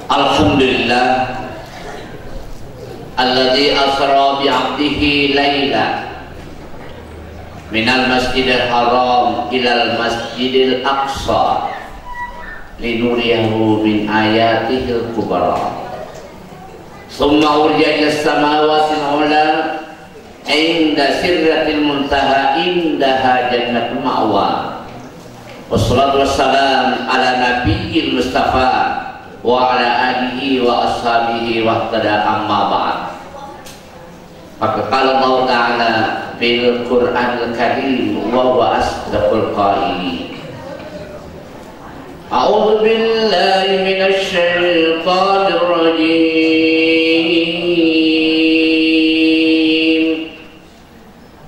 Alhamdulillah alladzi asra bi 'abdihi laila minal masjidil haram ilal masjidil aqsa linuriyahu min ayatihil kubra summa urja ila samawati ula inda sirratil muntaha indaha jannatul ma'wa Wassalatu wassalam ala nabiyil mustafa wa ala alihi wa ashabihi wa tada amma ba'd. Maka qala Allah Ta'ala fil Qur'anil Karim wa huwa asdaqul qailin. A'udzu billahi minasy syaithanir rajim.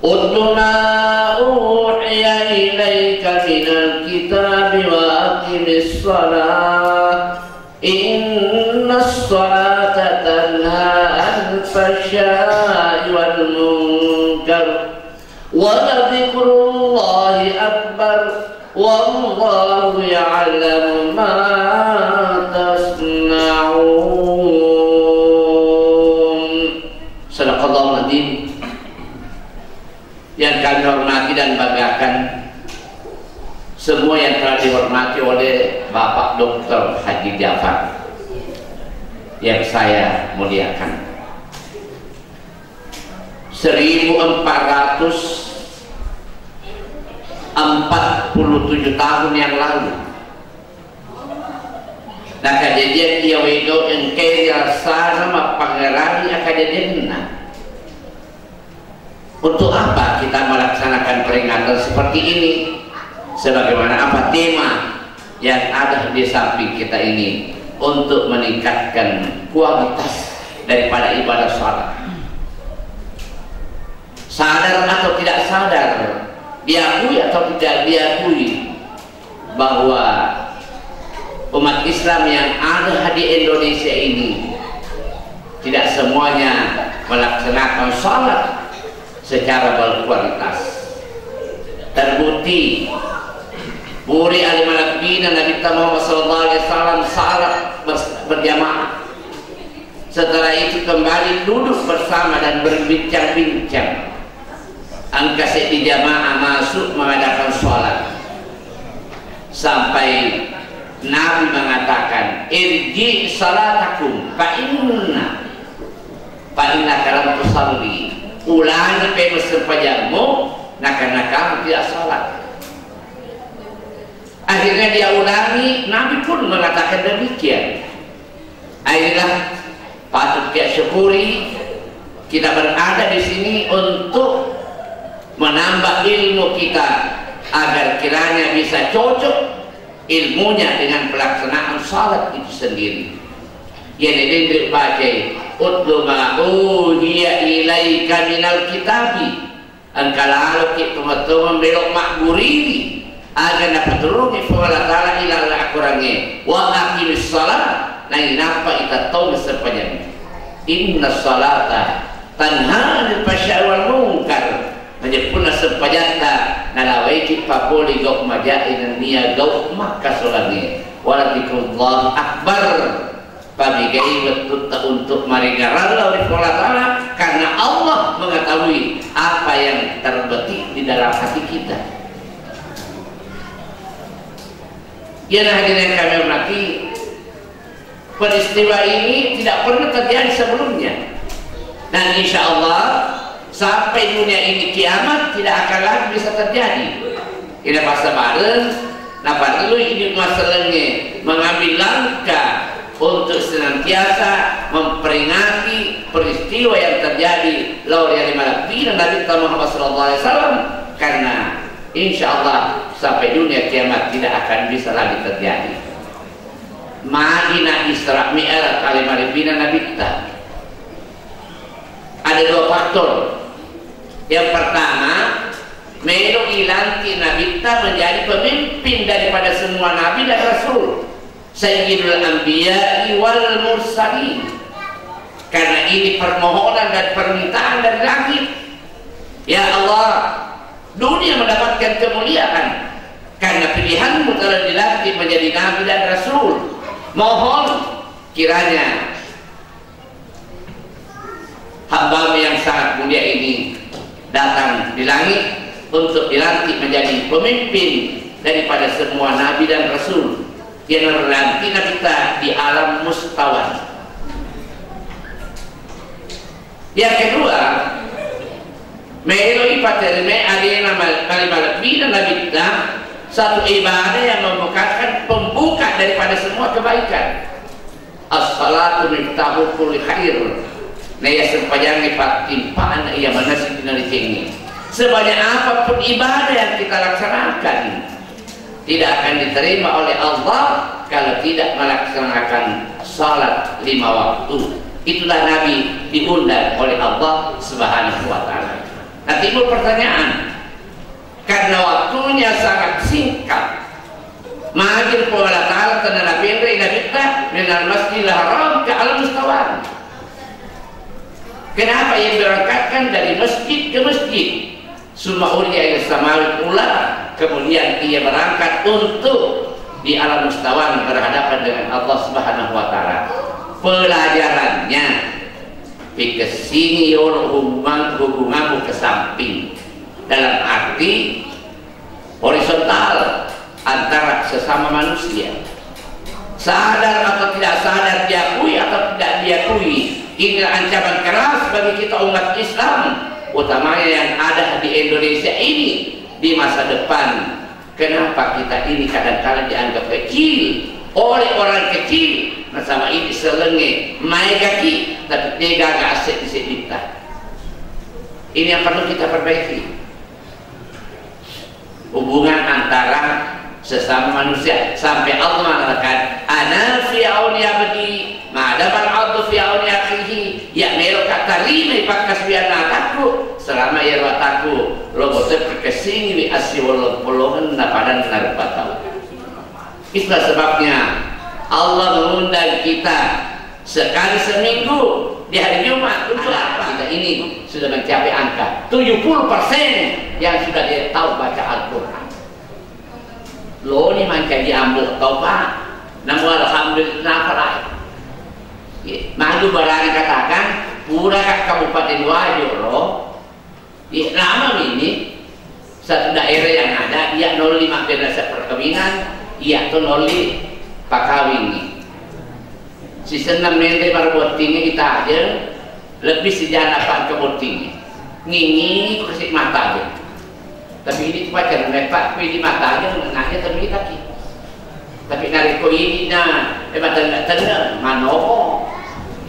Utlu ma uhiya ilaika minal kitabi wa aqimis shalah. Innas salata tanha 'anil fahsya'i wal munkar wa dzikrullahi akbar wallahu ya'lamu ma tasna'un. Sadaqallahu adzim. Yang kami hormati dan banggakan semua yang telah dihormati oleh Bapak Dr. Haji Jafar yang saya muliakan. 1447 tahun yang lalu nah kejadian dia wego engkau rasa nama pangerani kejadian. Untuk apa kita melaksanakan peringatan seperti ini? Sebagaimana apa tema yang ada di samping kita ini untuk meningkatkan kualitas daripada ibadah salat. Sadar atau tidak sadar, diakui atau tidak diakui bahwa umat Islam yang ada di Indonesia ini tidak semuanya melaksanakan salat secara berkualitas. Terbukti Buri al-Malakbina Nabi Muhammad SAW salat berjamaah. Setelah itu kembali duduk bersama dan berbincang-bincang. Angkasa di jamaah masuk mengadakan sholat. Sampai Nabi mengatakan, irji salatakum fa'inna kalam tusalli. Ulangi pemesepajamu, karena kamu tidak sholat. Akhirnya dia ulangi, Nabi pun mengatakan demikian. Akhirnya patut kita syukuri kita berada di sini untuk menambah ilmu kita agar kiranya bisa cocok ilmunya dengan pelaksanaan salat itu sendiri. Yang dibaca utlu ma uhiya ilaika minal kitabi. Angkalalu kita belok makburiri agar dapat turunnya Allah Ta'ala ilallah kurangnya wa aqimis salat. Nah kenapa kita tahu sepanjang inna salata tanha 'anil fahsya'i wal munkar. Menyempurna sepajata nalawaiti papoli gau majain niya gau maka solatnya waladzikrullah akbar pabigai betul untuk maringaralla oleh Allah Ta'ala karena Allah mengetahui apa yang terbetik di dalam hati kita. Ya hadirin kami hormati, peristiwa ini tidak pernah terjadi sebelumnya dan insya Allah sampai dunia ini kiamat tidak akan lagi bisa terjadi. Ini pasal bareng, napa dulu ini masalahnya mengambil langkah untuk senantiasa memperingati peristiwa yang terjadi lawan yang Malakbina Nabi Muhammad SAW karena insya Allah sampai dunia kiamat tidak akan bisa lagi terjadi. Madinah Isra Mi'raj kali Malakbina Nabi ada dua faktor. Yang pertama, melu ilanti Nabi menjadi pemimpin daripada semua Nabi dan Rasul, Sayyidul Anbiya wal Mursalin. Karena ini permohonan dan permintaan dari langit. Ya Allah, dunia mendapatkan kemuliaan karena pilihanmu telah dilantik menjadi Nabi dan Rasul. Mohon kiranya hamba yang sangat mulia ini datang di langit untuk dilantik menjadi pemimpin daripada semua Nabi dan Rasul yang melantik kita di alam mustawan. Yang kedua, meloi paterme alena kalimat bina Nabi kita satu ibadah yang merupakan pembuka daripada semua kebaikan. As-salatu miftahu kulli khair. Nah ya sepanjang timpaan ia manasik ini. Sebanyak apapun ibadah yang kita laksanakan tidak akan diterima oleh Allah kalau tidak melaksanakan salat 5 waktu. Itulah Nabi diundang oleh Allah Subhanahu wa taala. Nah timbul pertanyaan, karena waktunya sangat singkat, magin po Allah taala tanah Nabi kita minal masjidil haram ke al mustawan. Kenapa yang berangkatkan dari masjid ke masjid? Summa uliya ila samawati ula, kemudian ia berangkat untuk di alam mustawan berhadapan dengan Allah Subhanahu wa taala. Pelajarannya ke sini hubunganmu ke samping, dalam arti horizontal antara sesama manusia. Sadar atau tidak sadar, diakui atau tidak diakui, inilah ancaman keras bagi kita umat Islam, utamanya yang ada di Indonesia ini di masa depan. Kenapa kita ini kadang-kadang dianggap kecil oleh orang kecil? Nah sama ini selenge mai kaki tapi dia gak aset di kita. Ini yang perlu kita perbaiki, hubungan antara sesama manusia, sampai Allah mengatakan ana fi auni abdi ma'adaban abdu fi auni akhihi ya melo kata rime pakas biana takku selama ia wataku logo terkesing wi asy wal polongan napadan narbatau. Itulah sebabnya Allah mengundang kita sekali seminggu di hari Jumat. Untuk apa? Kita ini sudah mencapai angka 70% yang sudah dia tahu baca Al-Quran. Lo ini macam diambil tau pak, namun alhamdulillah apa malu barang katakan pura kat Kabupaten Wajo lo di lama ini satu daerah yang ada ia 05 berdasar perkawinan, ia tu 05 pakawin ni. Si senam mente baru buat tinggi kita aja lebih sejarah apa kebuting ngingi kasih mata aja. Tapi ini pacar mereka di mata aja mengenanya tapi kaki. Tapi nariko ini nah mata manopo.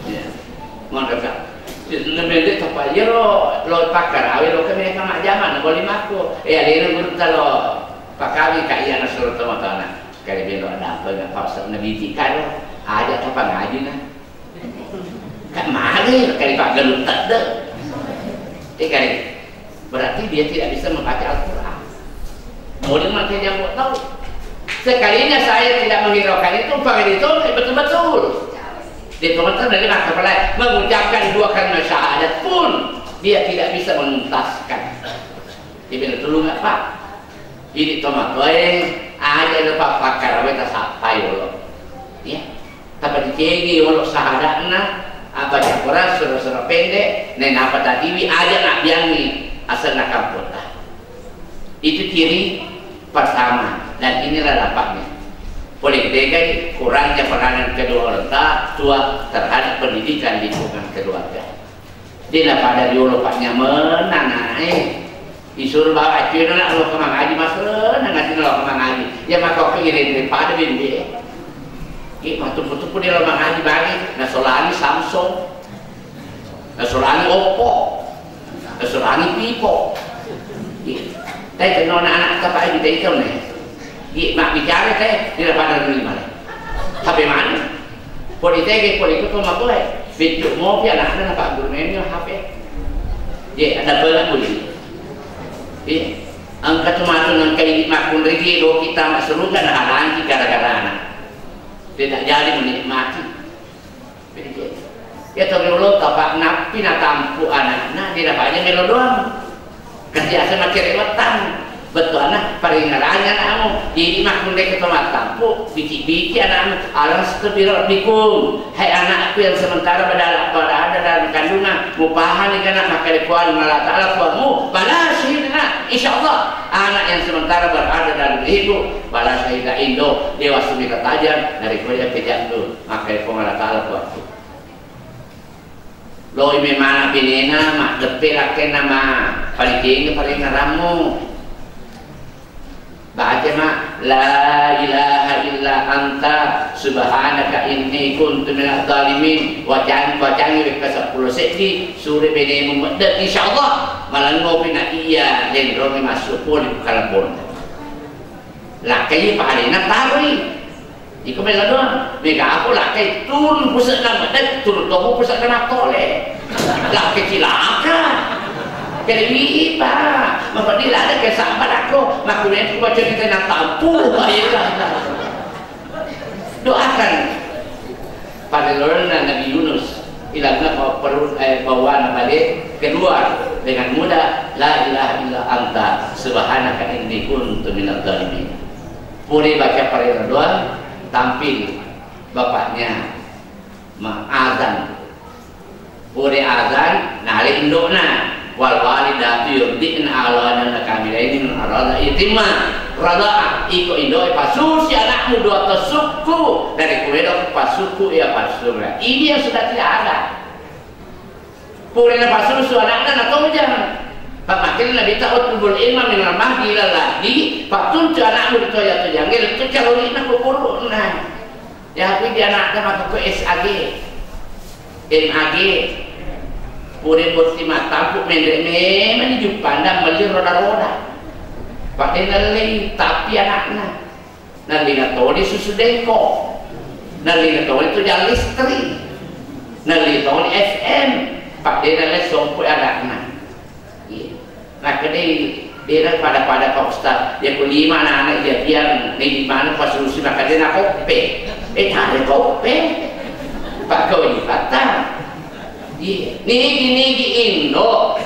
Ya. Ngomong lemende apa ya lo pakar awe lo kami kama zaman boleh maku. Ada guru kalau pakawi kaya nasur teman-teman. Kali belo ada apa enggak pasal nabi tikan ada apa ngaji nah. Kan mari kali Pak Gelut tak ada. Kali berarti dia tidak bisa membaca Al-Quran. Boleh makin yang mau tahu. Sekalinya saya tidak menghiraukan itu, pakai itu betul-betul. Di teman-teman dari maka pelai mengucapkan 2 kalimat syahadat pun dia tidak bisa menuntaskan. Dia bilang dulu nggak Pak. Ini tomat ada lepas pakar awet sampai dulu. Ya, tapi dicengi walau syahadatna apa Quran surah-surah pendek, nen apa tadi ada nak biangi asal nak kamputah. Itu ciri pertama dan inilah dapatnya. Boleh dikatakan kurangnya peranan kedua orang tua terhadap pendidikan lingkungan keluarga. Dia pada diolopaknya menanai disuruh bawa acuan nak lo kemang ngaji masuk nanti lo kemang ngaji ya maka pengirin daripada bimbi. Betul-betul pun dia lo kemang ngaji bagi nasolani Samsung, nasolani Oppo, nasolani Vivo. Tapi kenal anak apa yang kita itu nih, mak bicara teh tidak pada nerima. HP mana? Politik, politik tu mak boleh. Video mau pia anak Pak Guru ni HP. Dia ada berapa boleh? Angkat cuma tu nak kali makun lagi do kita mak seru kan halangi gara-gara anak. Tidak jadi menikmati. Ya terlalu tapak napi nak tampu anak-anak dia dapatnya melo doang. Kerja sama kerewetan betul anak peringarannya anakmu jadi makmun dek ketemat tampu bici-bici anakmu alam setebirok dikung hai anakku yang sementara berada dalam kandungan mupahan ikan anak maka dikual malah ta'ala kuamu balas syahidina insyaAllah anak yang sementara berada dalam ibu balas syahidina indo dewa sumika tajam dari kuliah kejam tu maka dikual malah ta'ala kuamu loi memang binena mak depe laki nama paling tinggi paling ngaramu baca mak la ilaha illa anta subhanaka inni kuntu minadh dhalimin. Wajang ke 10 sekdi suri bene mumadad insyaallah malango pina iya den romi masuk pun kalapon lakai pahalina tari iko mela doang mega aku lakai turun pusat nama dan turun kamu pusat nama tole lakai cilaka kali pak mapadila ada ke sahabat aku makunen ku baca kita nak tampu ayolah doakan pada lorna Nabi Yunus ilahna bawa balik keluar dengan mudah la ilaha illa anta subhanaka inni kuntu minadh dhalimin. Puri baca parela doa tampil bapaknya azan puri azan nari indukna wal walidatu yurdina aladana kamilaini min arada itima rada iko indoi pasusi anakmu dua tesuku dari kuedo pasuku ya pasura ini yang sudah tidak ada purina pasusu anaknya atau jangan pak makin nabi ta'ud kubul ilma min al-mahdi ila lahdi pak tuncu anakmu itu ya tu jangan itu calon nak kupuru nah ya aku dia anaknya maka ke SAG MAG puri boti mataku mendek memang hidup pandang beli roda-roda pakai nali tapi anaknya nali natoli susu deko nali natoli itu jalan listrik nali natoli FM pakai nali sompo anaknya nah kedai dia pada Pak Ustaz dia kelima anak-anak jadian di mana pas solusi maka dia nak kopi ada kopi Pak kau ini kata nigi Indo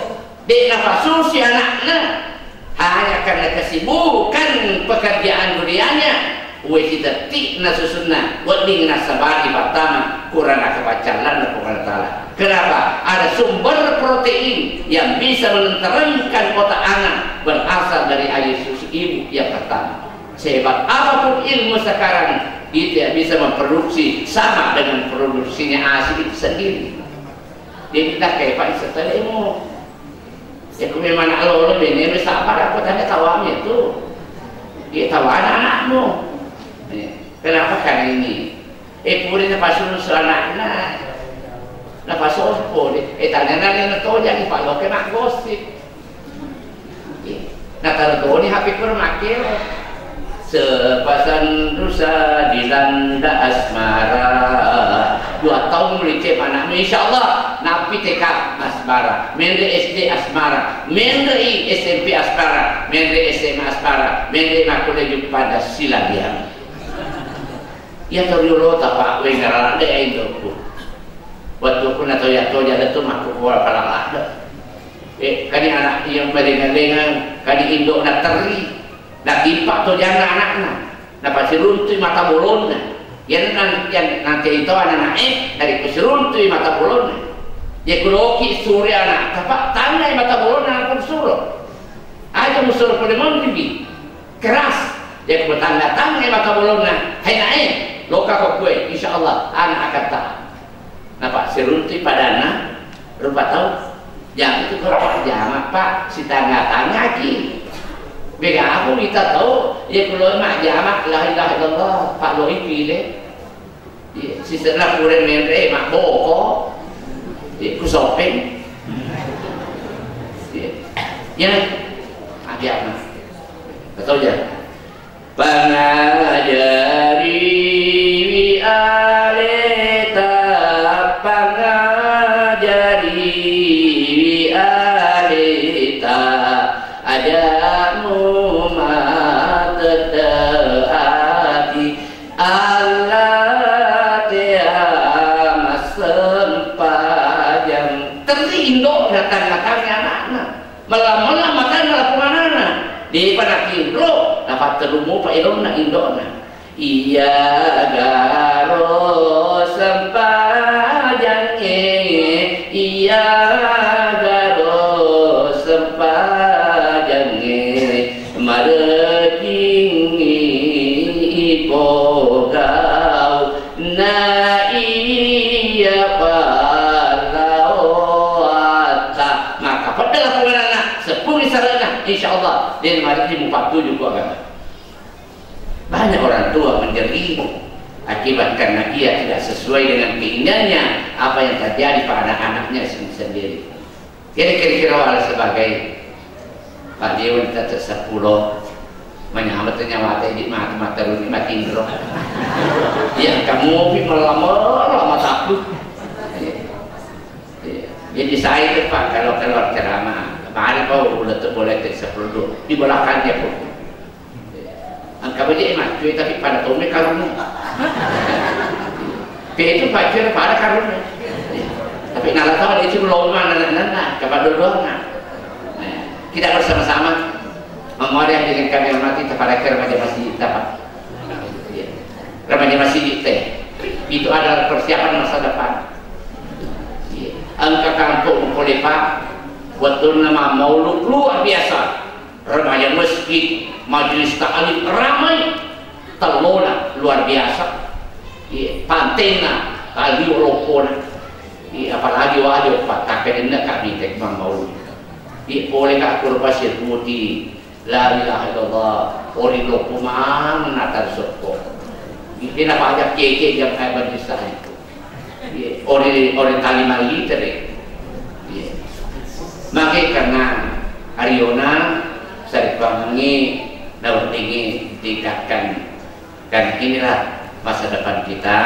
dek nafas susi anaknya hanya karena kesibukan pekerjaan dunianya wesi detik nasusunna wading nasabari pertama kurang kebacalan Allah Ta'ala. Kenapa? Ada sumber protein yang bisa menenteramkan otak anak berasal dari air susu ibu yang pertama. Sehebat apapun ilmu sekarang itu bisa memproduksi sama dengan produksinya ASI itu sendiri. Dia tidak kayak Pak setelah ilmu ya memang Allah ini sabar aku tanya tawamnya itu dia tahu anak-anakmu kenapa karena ini puri nafas sulus anaknya nafas opo tanya nanya nato jadi Pak lo kena gosip nah taruh ini HP kurang makil sepasan rusa dilanda asmara 2 tahun melicip anakmu insyaallah napi TK asmara mende SD asmara mende SMP asmara mende SMA asmara mende makulah pada sila dia ya toriolo tak we ngarana de indoko waktu pun atau ya itu maku kuala palang ada kani anak yang berdengar-dengar kani indok nak teri nak timpak tu jangan anaknya nak pasti runtuh mata bolonnya yang nanti itu anak naik dari keseruntui mata bolonnya ya kuloki surya anak tapak tangan mata bolonnya pun suruh aja musuh pada mimpi keras ya bertanda tangan mata bolonnya hai naik loka kok kue insyaallah anak akan tahu napa seruntui pada anak rupa tahu yang itu kalau jamak Pak si tangga lagi bega aku kita tahu ya kalau mak jamak la ilaha illallah Pak lo pilih si setelah kurang mere mak boko ku sopeng ya ada apa tahu ya pangajari wi aleta pangajari wi aleta adamu matataati Allah tiama sempajang terindo datang-datangnya anaknya malam-malam makan malah kemana di pada kindro dapat terumu Pak Ilona Indona iya garo sempajang iya garo sempajang mareking ipogau na iya palawata maka padalah pengenana sepuluh sarana insyaallah dan mari di 47 juga kan Banyak orang tua menjerit akibat karena ia tidak sesuai dengan keinginannya apa yang terjadi pada anak-anaknya sendiri. Jadi kira-kira sebagai Pak Dewan kita tersepuluh menyambatnya mata runi mati indro. Ya kamu lama takut. Jadi saya itu Pak kalau keluar ceramah kemarin kau udah boleh tersepuluh di belakangnya pun. Angka beli emas cuy tapi pada tahunnya karunnya. Itu pacar pada karunnya. Tapi nala tahu itu belum mana kepada doang. Kita bersama-sama memoriah dengan kami hormati kepada remaja masjid Pak. Remaja masjid itu adalah persiapan masa depan. Angka kampung Kolepa betul nama maulud luar biasa. Remaja masjid, majelis ta'lim ramai, terlola luar biasa. Pantena, kali Europona, apalagi wajib Pak kakek ini kami tekman maulud. Boleh kak kurpasir putih, la ilaha illallah, ori lokuman natar soko. Ini apa aja keke yang kayak berjisa itu. Ori kalimah liter. Maka karena Ariona saya bangungi daun tinggi tingkatkan dan inilah masa depan kita.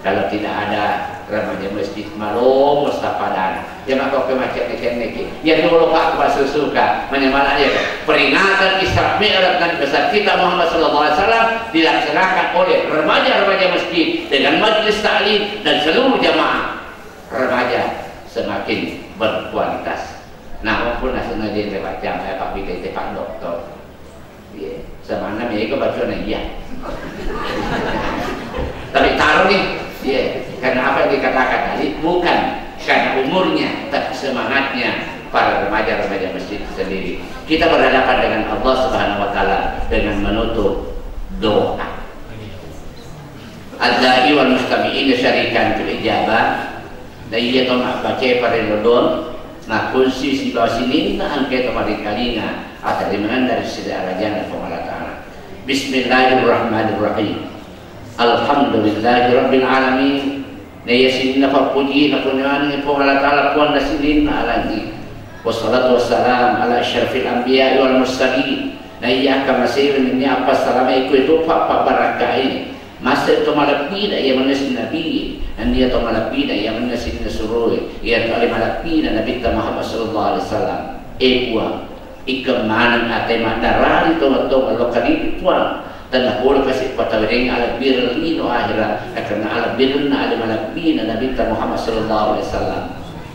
Kalau tidak ada remaja masjid malu mustafadan ya maka kemacet-macet ini ya dulu Pak Pak suka menyemala ya peringatan Isra Mi'raj Nabi besar kita Muhammad SAW dilaksanakan oleh remaja-remaja masjid dengan majelis ta'lim dan seluruh jamaah remaja semakin berkualitas. Nah, walaupun nasional dia lewat jam saya Pak Bidai Pak Doktor, semana mereka baca iya. Tapi taruh nih, karena apa yang dikatakan tadi bukan karena umurnya, tapi semangatnya para remaja-remaja masjid sendiri. Kita berhadapan dengan Allah Subhanahu Wa Taala dengan menutup doa. Al-Da'i wal mustami'in syarikan fil ijabah. Dan ia tahu nak baca pada lodon, nak kunci si bawah sini, nak angkat kemarin kalinya, atau dimana dari sida raja dan Allah Taala. Bismillahirrahmanirrahim. Alhamdulillahirabbil alamin. Nayasin nafar puji nakunyan ni Allah Taala puan nasilin alani. Wassalatu wassalam ala asyrafil anbiya wal mursalin. Naya kamasir ni apa salam ikut itu pak barakah ini. Masa itu malapina yang menasin Nabi dan dia itu malapina yang menasin Rasul ia kali malapina Nabi Muhammad sallallahu alaihi wasallam puang ikamanan ate mandarari to kalau kali puang dan boleh kasih patawering ala birrino akhirat karena ala birna ala malapina Nabi Muhammad sallallahu alaihi wasallam.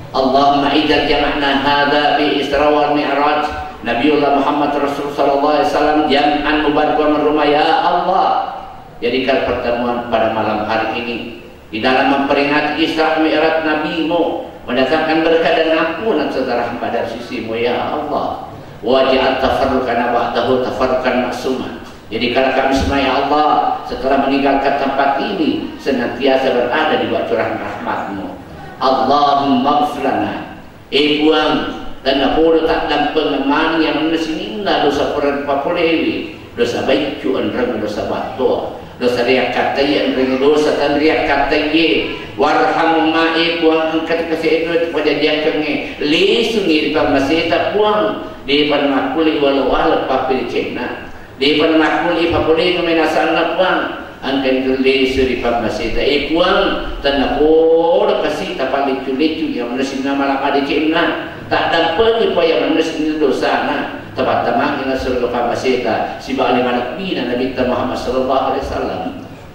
Allahumma idza jama'na hadza bi Isra wal Mi'raj Nabiullah Muhammad Rasul sallallahu alaihi wasallam jam'an mubarakan rumah ya Allah. Jadikan pertemuan pada malam hari ini di dalam memperingati Isra Mi'raj Nabi-Mu, mendatangkan berkah dan ampunan secara hamba dari sisi-Mu ya Allah. Waj'al tafarruqana ba'dahu tafarruqan maksuma. Jadikan kami semua ya Allah setelah meninggalkan tempat ini senantiasa berada di bawah curahan rahmat-Mu. Allahumma ighfir lana. Buang dan napolo tak dalam pengemani yang menesinina dosa perempuan dosa baik cuan reng dosa batu. Dosa riak kata yang ring dosa dan riak kata ye warham ma'i puang angkat kasih itu pada dia kenge lisungi di pamasita puang di pan makuli walau walau papil cina di pan makuli papuli kemenasan puang angkat lisu di pamasita puang tanah pol kasih tapal licu yang menusin nama lama di cina tak dapat upaya menusin dosa na tempat tamang ina surga pamasita si ba'ali malakbina Nabi Muhammad sallallahu alaihi wasallam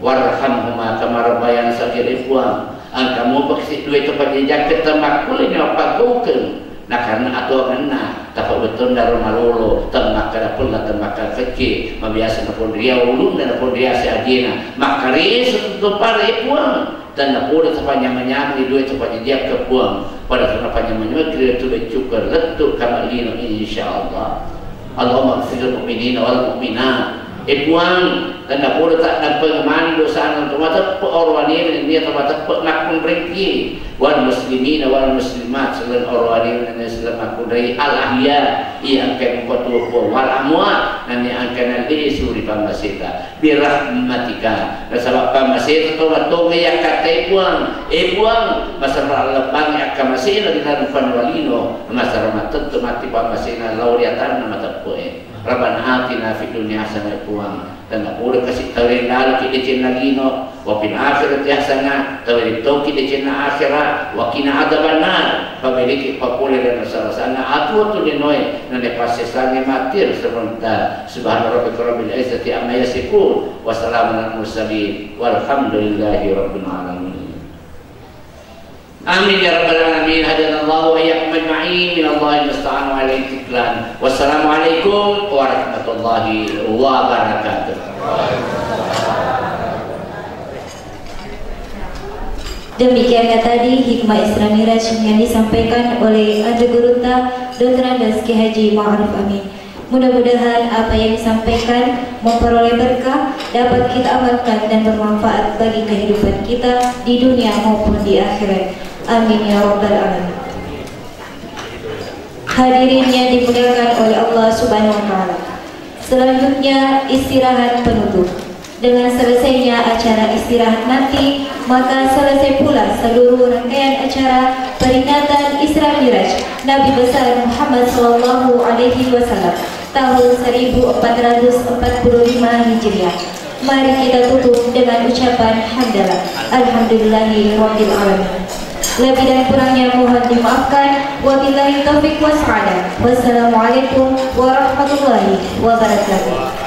warhamhuma kama rabbayana saghira puang angkamu paksi duit tempat jejak ketemak kulina pagukeun nah karena atau kena tapak betul dari malolo temak kada pula temak kecil membiasa pun dia ulun dan pun dia seadina maka risu tu pare puang dan napura sepanjang menyamai duit sepanjang dia kebuang pada sepanjang menyamai kira tu cukup letup kamalino insyaallah. Allahumma ighfir lil mu'minina wal mu'minat Ipuang dan dapur tak dapat mandu sana untuk mata orang ini dia mata makun ringki wal muslimin wal muslimat selain orang ini selain makun dari al ahya ia akan membuat wal amwat nanti akan nanti suri pamasita birahmatika dan sebab pamasita tu betul yang kata ipuang masalah lebang akan masih lagi dalam panwalino masalah mata tu mati pamasina lauriatan mata poe Rabbana atina fid dunya hasanah puang dan pura kasih tawin dal kita cina lino wa fil akhirati hasanah tawin to kita cina akhirat wa qina adzabannar pamiliki papule dan sarasana atu tu dinoi nane pasesane matir sebentar subhana rabbika rabbil izzati amma yasifun wa salamun alal mursalin walhamdulillahi rabbil alamin. Amin ya rabbal alamin. Hadanallahu wa iyyakum ajma'in. Minallahil musta'an wa alayhi tiklan. Wassalamualaikum warahmatullahi wabarakatuh. Demikianlah tadi hikmah Isra Miraj yang disampaikan oleh Ade Gurunta Dr. Andes Ki Haji Ma'ruf Amin. Mudah-mudahan apa yang disampaikan memperoleh berkah, dapat kita amalkan dan bermanfaat bagi kehidupan kita di dunia maupun di akhirat. Amin ya rabbal alamin. Hadirin yang dimuliakan oleh Allah Subhanahu wa taala. Selanjutnya istirahat penutup. Dengan selesainya acara istirahat nanti, maka selesai pula seluruh rangkaian acara peringatan Isra Miraj Nabi besar Muhammad sallallahu alaihi wasallam tahun 1445 Hijriah. Mari kita tutup dengan ucapan hamdalah. Alhamdulillahirabbil alamin. Lebih dan kurangnya mohon dimaafkan. Wabillahi taufiq wassalam. Wassalamualaikum warahmatullahi wabarakatuh.